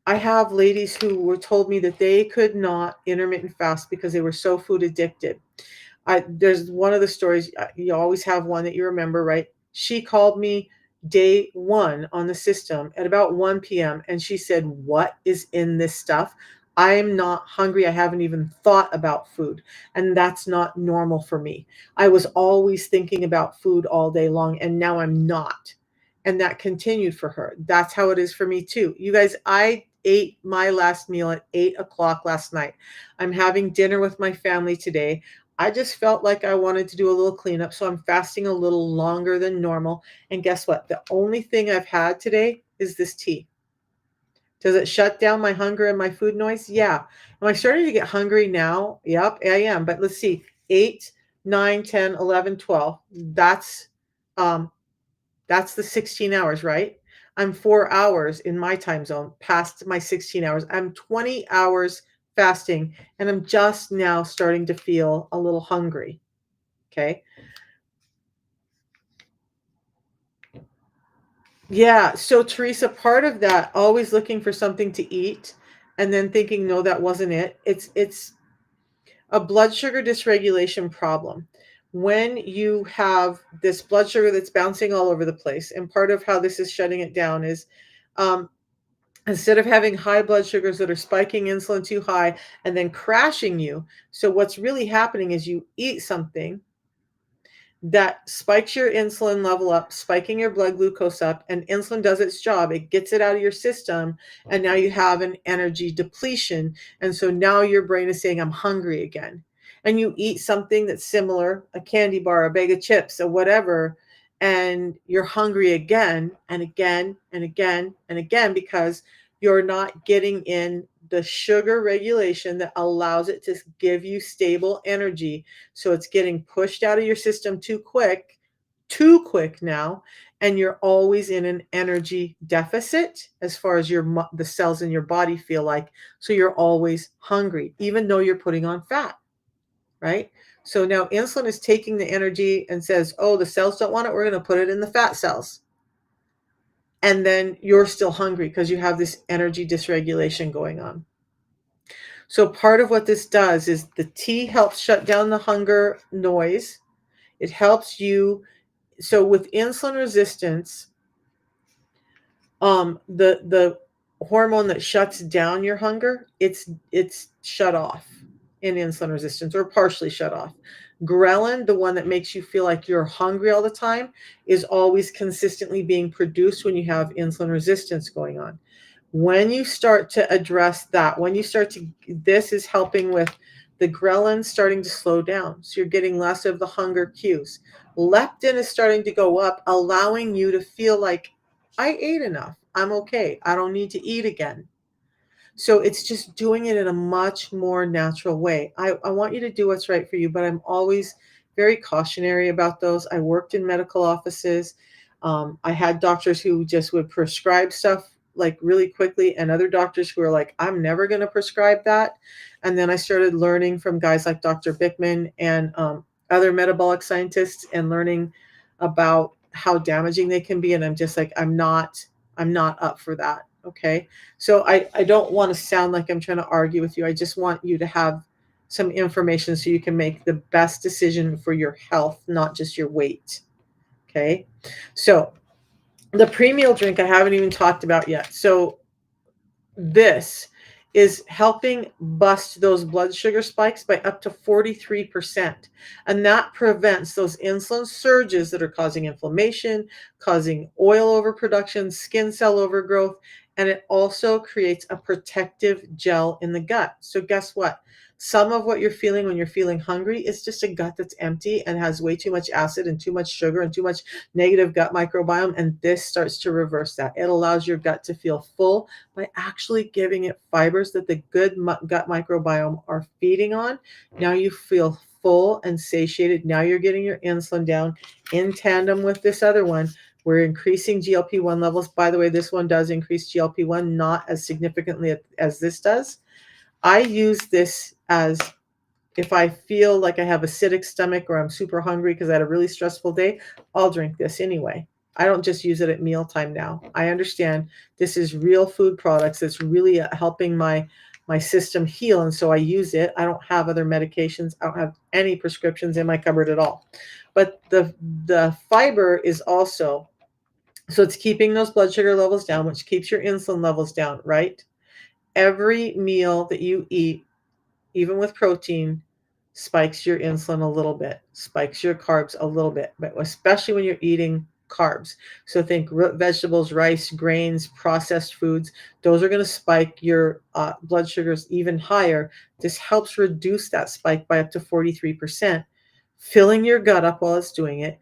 I have ladies who were told me that they could not intermittent fast because they were so food addicted. There's one of the stories, you always have one that you remember, right? She called me day one on the system at about 1 p.m. and she said, "What is in this stuff? I'm not hungry. I haven't even thought about food." And that's not normal for me. I was always thinking about food all day long, and now I'm not. And that continued for her. That's how it is for me too. You guys, I ate my last meal at 8 o'clock last night. I'm having dinner with my family today. I just felt like I wanted to do a little cleanup, so I'm fasting a little longer than normal. And guess what? The only thing I've had today is this tea. Does it shut down my hunger and my food noise? Yeah. Am I starting to get hungry now? Yep, I am. But let's see. 8, 9, 10, 11, 12. Um that's the 16 hours, right? I'm 4 hours in my time zone past my 16 hours. I'm 20 hours fasting and I'm just now starting to feel a little hungry. Okay. Yeah. So, Teresa, part of that, always looking for something to eat and then thinking, no, that wasn't it. It's a blood sugar dysregulation problem. When you have this blood sugar that's bouncing all over the place, and part of how this is shutting it down is um, instead of having high blood sugars that are spiking insulin too high and then crashing you. So, what's really happening is you eat something that spikes your insulin level up, spiking your blood glucose up, and insulin does its job. It gets it out of your system, and now you have an energy depletion. And so now your brain is saying, I'm hungry again. And you eat something that's similar, a candy bar, a bag of chips, or whatever, and you're hungry again and again and again and again because you're not getting in the sugar regulation that allows it to give you stable energy, so it's getting pushed out of your system too quick now, and you're always in an energy deficit as far as the cells in your body feel like. So you're always hungry, even though you're putting on fat, right? So now insulin is taking the energy and says, "Oh, the cells don't want it. We're going to put it in the fat cells." And then you're still hungry because you have this energy dysregulation going on. So part of what this does is the tea helps shut down the hunger noise. It helps you. So with insulin resistance, the hormone that shuts down your hunger, it's shut off in insulin resistance or partially shut off. Ghrelin, the one that makes you feel like you're hungry all the time, is always consistently being produced when you have insulin resistance going on. When you start to address that, this is helping with the ghrelin starting to slow down. So you're getting less of the hunger cues. Leptin is starting to go up, allowing you to feel like I ate enough. I'm okay. I don't need to eat again. So it's just doing it in a much more natural way. I want you to do what's right for you, but I'm always very cautionary about those. I worked in medical offices. I had doctors who just would prescribe stuff like really quickly, and other doctors who are like, I'm never going to prescribe that. And then I started learning from guys like Dr. Bickman and other metabolic scientists and learning about how damaging they can be. And I'm just like, I'm not up for that. Okay. So I don't want to sound like I'm trying to argue with you. I just want you to have some information so you can make the best decision for your health, not just your weight. Okay. So the pre-meal drink I haven't even talked about yet. So this is helping bust those blood sugar spikes by up to 43%. And that prevents those insulin surges that are causing inflammation, causing oil overproduction, skin cell overgrowth, and it also creates a protective gel in the gut. So, guess what? Some of what you're feeling when you're feeling hungry is just a gut that's empty and has way too much acid and too much sugar and too much negative gut microbiome. And this starts to reverse that. It allows your gut to feel full by actually giving it fibers that the good gut microbiome are feeding on. Now you feel full and satiated. Now you're getting your insulin down in tandem with this other one. We're increasing GLP-1 levels. By the way, this one does increase GLP-1, not as significantly as this does. I use this as if I feel like I have acidic stomach or I'm super hungry because I had a really stressful day, I'll drink this anyway. I don't just use it at mealtime now. I understand this is real food products that's really helping my system heal, and so I use it. I don't have other medications. I don't have any prescriptions in my cupboard at all. But the fiber is also, so it's keeping those blood sugar levels down, which keeps your insulin levels down, right? Every meal that you eat, even with protein, spikes your insulin a little bit, spikes your carbs a little bit, but especially when you're eating carbs. So think root vegetables, rice, grains, processed foods. Those are going to spike your blood sugars even higher. This helps reduce that spike by up to 43%, filling your gut up while it's doing it,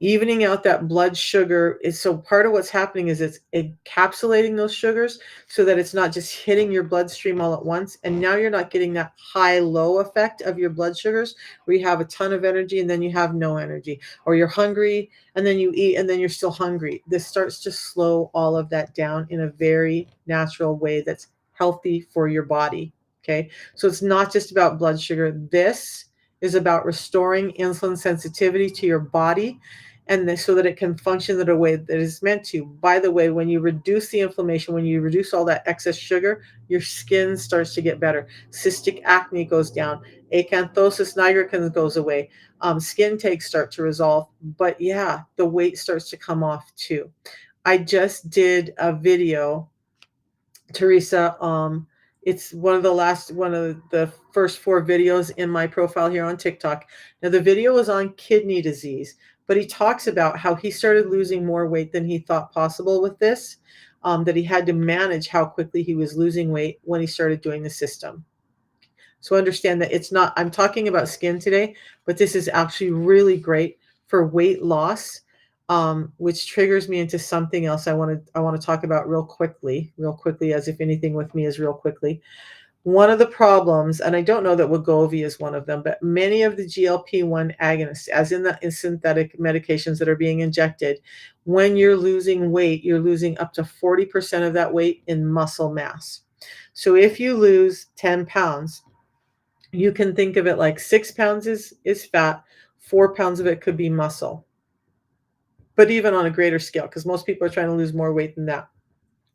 evening out that blood sugar. Is so part of what's happening is it's encapsulating those sugars so that it's not just hitting your bloodstream all at once, and now you're not getting that high low effect of your blood sugars where you have a ton of energy and then you have no energy, or you're hungry and then you eat and then you're still hungry. This starts to slow all of that down in a very natural way that's healthy for your body. Okay, so it's not just about blood sugar. This is about restoring insulin sensitivity to your body, and so that it can function in a way that is meant to. By the way, when you reduce the inflammation, when you reduce all that excess sugar, your skin starts to get better. Cystic acne goes down. Acanthosis nigricans goes away. Skin takes start to resolve. But yeah, the weight starts to come off too. I just did a video, Teresa. It's one of the first 4 videos in my profile here on TikTok. Now, the video was on kidney disease, but he talks about how he started losing more weight than he thought possible with this, that he had to manage how quickly he was losing weight when he started doing the system. So understand that it's not, I'm talking about skin today, but this is actually really great for weight loss, which triggers me into something else I want to talk about real quickly, as if anything with me is real quickly. One of the problems, and I don't know that Wegovy is one of them, but many of the GLP-1 agonists, as in the synthetic medications that are being injected, when you're losing weight, you're losing up to 40% of that weight in muscle mass. So if you lose 10 pounds, you can think of it like 6 pounds is fat, 4 pounds of it could be muscle. But even on a greater scale, because most people are trying to lose more weight than that.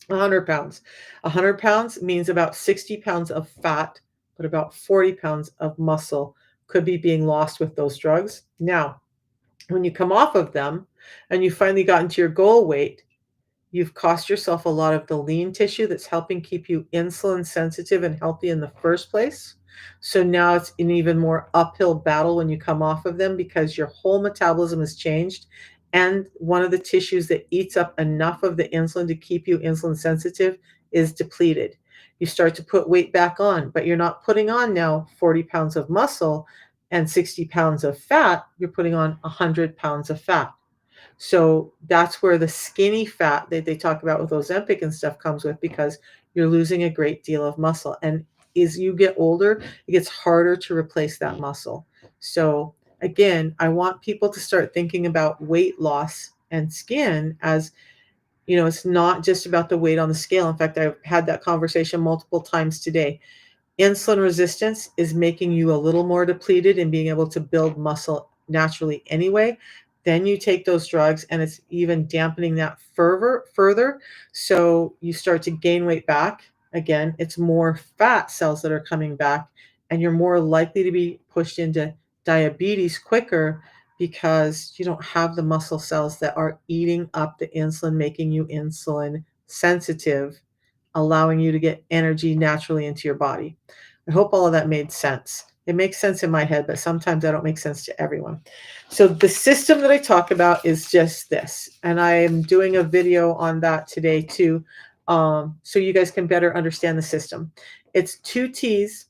100 pounds. 100 pounds means about 60 pounds of fat, but about 40 pounds of muscle could be being lost with those drugs. Now, when you come off of them and you finally got into your goal weight, you've cost yourself a lot of the lean tissue that's helping keep you insulin sensitive and healthy in the first place. So now it's an even more uphill battle when you come off of them because your whole metabolism has changed. And one of the tissues that eats up enough of the insulin to keep you insulin sensitive is depleted. You start to put weight back on, but you're not putting on now 40 pounds of muscle and 60 pounds of fat. You're putting on 100 pounds of fat. So that's where the skinny fat that they talk about with Ozempic and stuff comes with, because you're losing a great deal of muscle. And as you get older, it gets harder to replace that muscle. So again, I want people to start thinking about weight loss and skin as, it's not just about the weight on the scale. In fact, I've had that conversation multiple times today. Insulin resistance is making you a little more depleted and being able to build muscle naturally anyway. Then you take those drugs and it's even dampening that further. So you start to gain weight back. Again, it's more fat cells that are coming back, and you're more likely to be pushed into diabetes quicker because you don't have the muscle cells that are eating up the insulin, making you insulin sensitive allowing you to get energy naturally into your body. I hope all of that made sense. It makes sense in my head, but sometimes I don't make sense to everyone. So the system that I talk about is just this, and I am doing a video on that today too, so you guys can better understand the system. It's two teas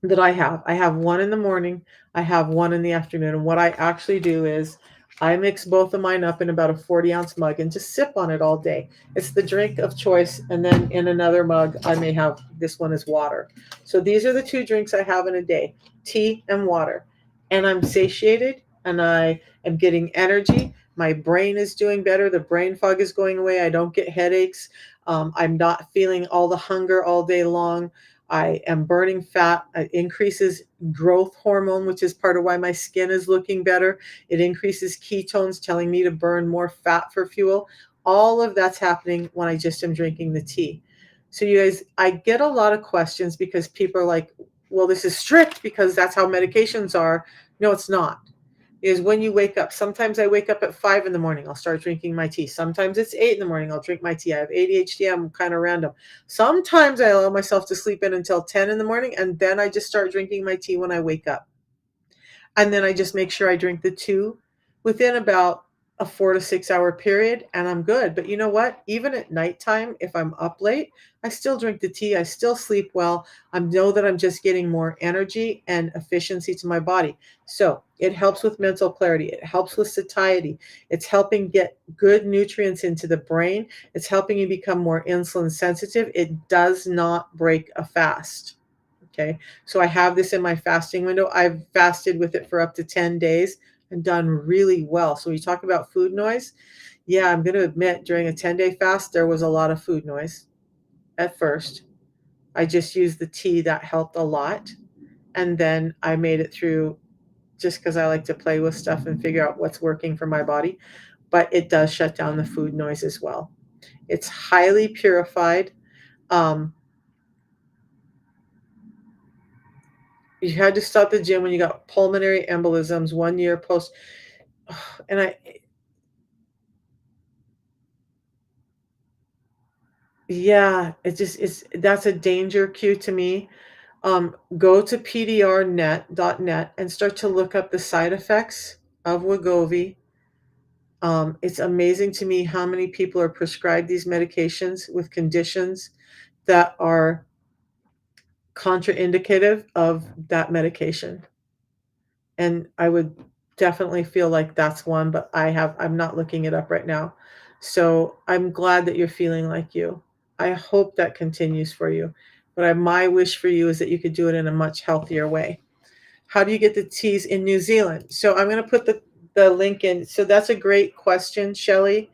that I have. I have one in the morning, I have one in the afternoon. And what I actually do is I mix both of mine up in about a 40-ounce mug and just sip on it all day. It's the drink of choice. And then in another mug, I may have this one is water. So these are the two drinks I have in a day, tea and water. And I'm satiated and I am getting energy. My brain is doing better. The brain fog is going away. I don't get headaches. I'm not feeling all the hunger all day long. I am burning fat. It increases growth hormone, which is part of why my skin is looking better. It increases ketones, telling me to burn more fat for fuel. All of that's happening when I just am drinking the tea. So, you guys, I get a lot of questions because people are like, well, this is strict because that's how medications are. No, it's not. Is when you wake up. Sometimes I wake up at 5 in the morning, I'll start drinking my tea. Sometimes it's 8 in the morning, I'll drink my tea. I have ADHD, I'm kind of random. Sometimes I allow myself to sleep in until 10 in the morning, and then I just start drinking my tea when I wake up. And then I just make sure I drink the two within about a 4 to 6 hour period, and I'm good. But you know what? Even at nighttime, if I'm up late, I still drink the tea. I still sleep well. I know that I'm just getting more energy and efficiency to my body. So it helps with mental clarity. It helps with satiety. It's helping get good nutrients into the brain. It's helping you become more insulin sensitive. It does not break a fast. Okay. So I have this in my fasting window. I've fasted with it for up to 10 days and done really well. So you talk about food noise. Yeah, I'm going to admit during a 10-day fast, there was a lot of food noise at first. I just used the tea that helped a lot. And then I made it through just because I like to play with stuff and figure out what's working for my body. But it does shut down the food noise as well. It's highly purified. Um, you had to stop the gym when you got pulmonary embolisms 1 year post. And yeah, that's a danger cue to me. Go to pdrnet.net and start to look up the side effects of Wegovy. It's amazing to me how many people are prescribed these medications with conditions that are contraindicative of that medication. And I would definitely feel like that's one, but I'm not looking it up right now. So I'm glad that you're feeling like you. I hope that continues for you. But my wish for you is that you could do it in a much healthier way. How do you get the teas in New Zealand? So I'm going to put the link in. So that's a great question, Shelley.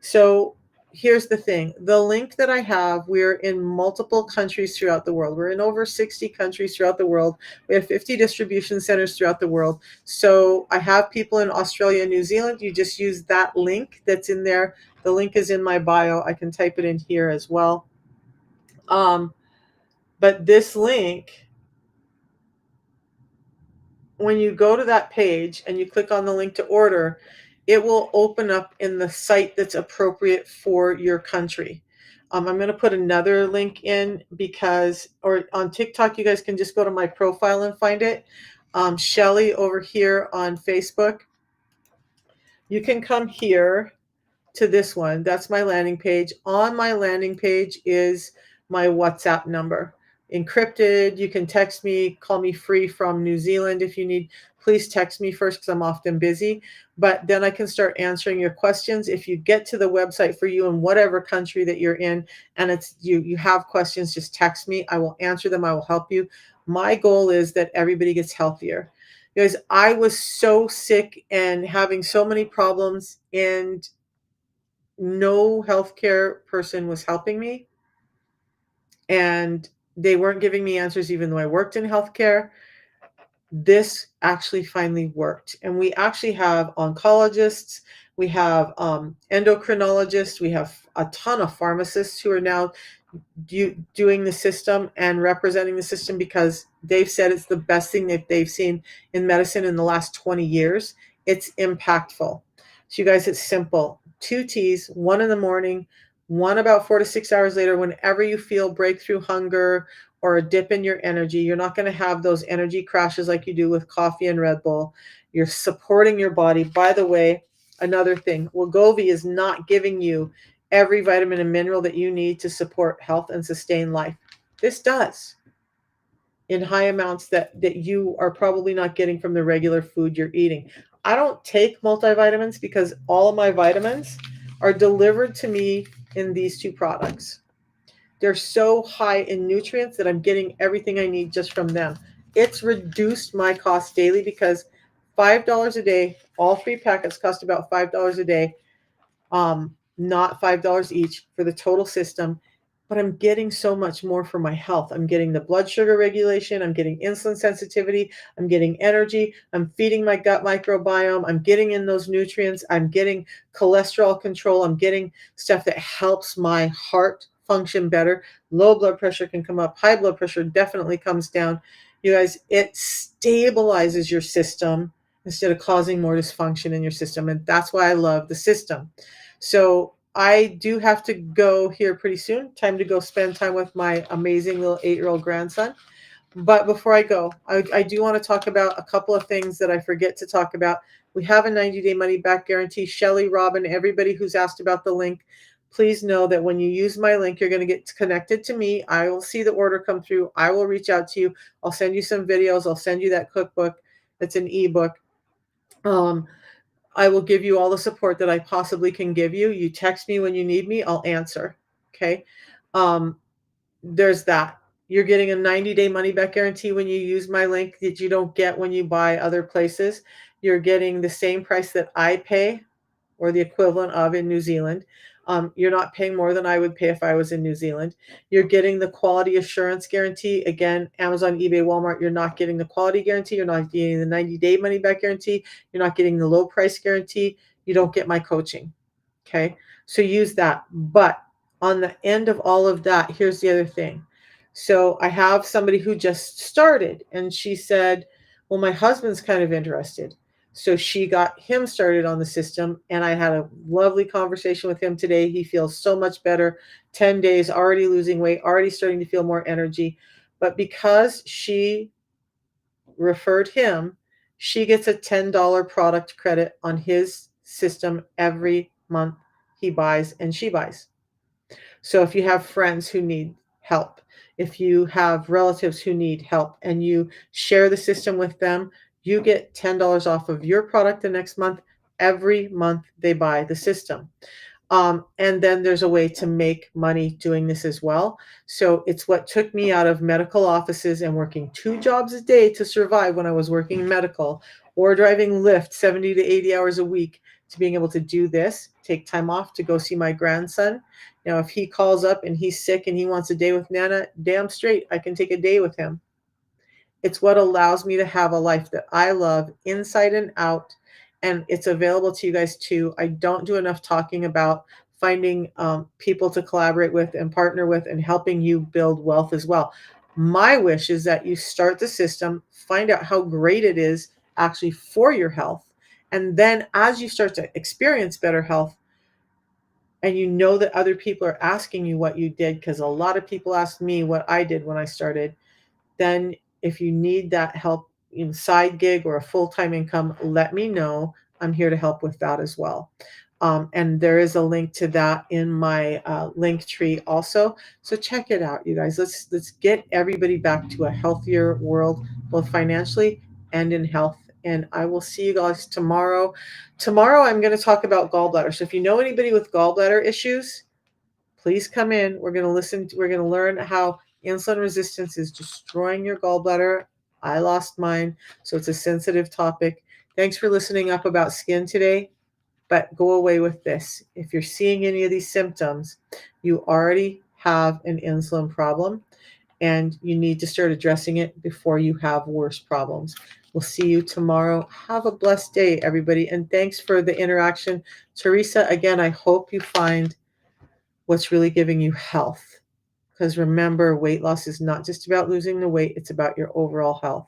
So here's the thing. The link that I have, we're in multiple countries throughout the world. We're in over 60 countries throughout the world. We have 50 distribution centers throughout the world. So I have people in Australia and New Zealand. You just use that link that's in there. The link is in my bio. I can type it in here as well. But this link, when you go to that page and you click on the link to order, it will open up in the site that's appropriate for your country. I'm going to put another link in or on TikTok, you guys can just go to my profile and find it. Shelly over here on Facebook. You can come here to this one. That's my landing page. On my landing page is my WhatsApp number. Encrypted. You can text me, call me free from New Zealand if you need. Please text me first because I'm often busy. But then I can start answering your questions. If you get to the website for you in whatever country that you're in and it's you have questions, just text me. I will answer them. I will help you. My goal is that everybody gets healthier. Because I was so sick and having so many problems, and no healthcare person was helping me, and they weren't giving me answers even though I worked in healthcare. This actually finally worked, and we actually have oncologists, we have endocrinologists, we have a ton of pharmacists who are now doing the system and representing the system because they've said it's the best thing that they've seen in medicine in the last 20 years. It's impactful. So you guys, it's simple. Two teas, one in the morning, one about 4 to 6 hours later, whenever you feel breakthrough hunger or a dip in your energy. You're not going to have those energy crashes like you do with coffee and Red Bull. You're supporting your body. By the way, another thing, Wegovy is not giving you every vitamin and mineral that you need to support health and sustain life. This does, in high amounts that you are probably not getting from the regular food you're eating. I don't take multivitamins because all of my vitamins are delivered to me in these two products. They're so high in nutrients that I'm getting everything I need just from them. It's reduced my cost daily because $5 a day, all 3 packets cost about $5 a day, not $5 each for the total system. But I'm getting so much more for my health. I'm getting the blood sugar regulation. I'm getting insulin sensitivity. I'm getting energy. I'm feeding my gut microbiome. I'm getting in those nutrients. I'm getting cholesterol control. I'm getting stuff that helps my heart function better. Low blood pressure can come up. High blood pressure definitely comes down. You guys, it stabilizes your system instead of causing more dysfunction in your system. And that's why I love the system. So I do have to go here pretty soon. Time to go spend time with my amazing little 8-year-old grandson. But before I go, I do want to talk about a couple of things that I forget to talk about. We have a 90-day money back guarantee. Shelly, Robin, everybody who's asked about the link, please know that when you use my link, you're going to get connected to me. I will see the order come through. I will reach out to you. I'll send you some videos. I'll send you that cookbook. It's an ebook. I will give you all the support that I possibly can give you. You text me when you need me, I'll answer. Okay. Um, there's that. You're getting a 90-day money back guarantee when you use my link that you don't get when you buy other places. You're getting the same price that I pay or the equivalent of in New Zealand. You're not paying more than I would pay if I was in New Zealand. You're getting the quality assurance guarantee. Again, Amazon, eBay, Walmart, you're not getting the quality guarantee. You're not getting the 90-day money back guarantee. You're not getting the low price guarantee. You don't get my coaching. Okay. So use that. But on the end of all of that, here's the other thing. So I have somebody who just started and she said, well, my husband's kind of interested. So she got him started on the system, and I had a lovely conversation with him today. He feels so much better. 10 days, already losing weight, already starting to feel more energy. But because she referred him, she gets a $10 product credit on his system every month he buys and she buys. So if you have friends who need help, if you have relatives who need help and you share the system with them, you get $10 off of your product the next month, every month they buy the system. And then there's a way to make money doing this as well. So it's what took me out of medical offices and working 2 jobs a day to survive when I was working in medical, or driving Lyft 70 to 80 hours a week, to being able to do this, take time off to go see my grandson. Now, if he calls up and he's sick and he wants a day with Nana, damn straight, I can take a day with him. It's what allows me to have a life that I love inside and out. And it's available to you guys too. I don't do enough talking about finding people to collaborate with and partner with and helping you build wealth as well. My wish is that you start the system, find out how great it is actually for your health. And then as you start to experience better health, and you know that other people are asking you what you did, because a lot of people asked me what I did when I started, then if you need that help in side gig or a full-time income, let me know. I'm here to help with that as well. And there is a link to that in my link tree also. So check it out, you guys. Let's get everybody back to a healthier world, both financially and in health. And I will see you guys tomorrow. Tomorrow I'm going to talk about gallbladder. So if you know anybody with gallbladder issues, please come in. We're going to we're going to learn how insulin resistance is destroying your gallbladder. I lost mine, so it's a sensitive topic. Thanks for listening up about skin today, but go away with this. If you're seeing any of these symptoms, you already have an insulin problem and you need to start addressing it before you have worse problems. We'll see you tomorrow. Have a blessed day, everybody, and thanks for the interaction. Teresa, again, I hope you find what's really giving you health. Because remember, weight loss is not just about losing the weight, it's about your overall health.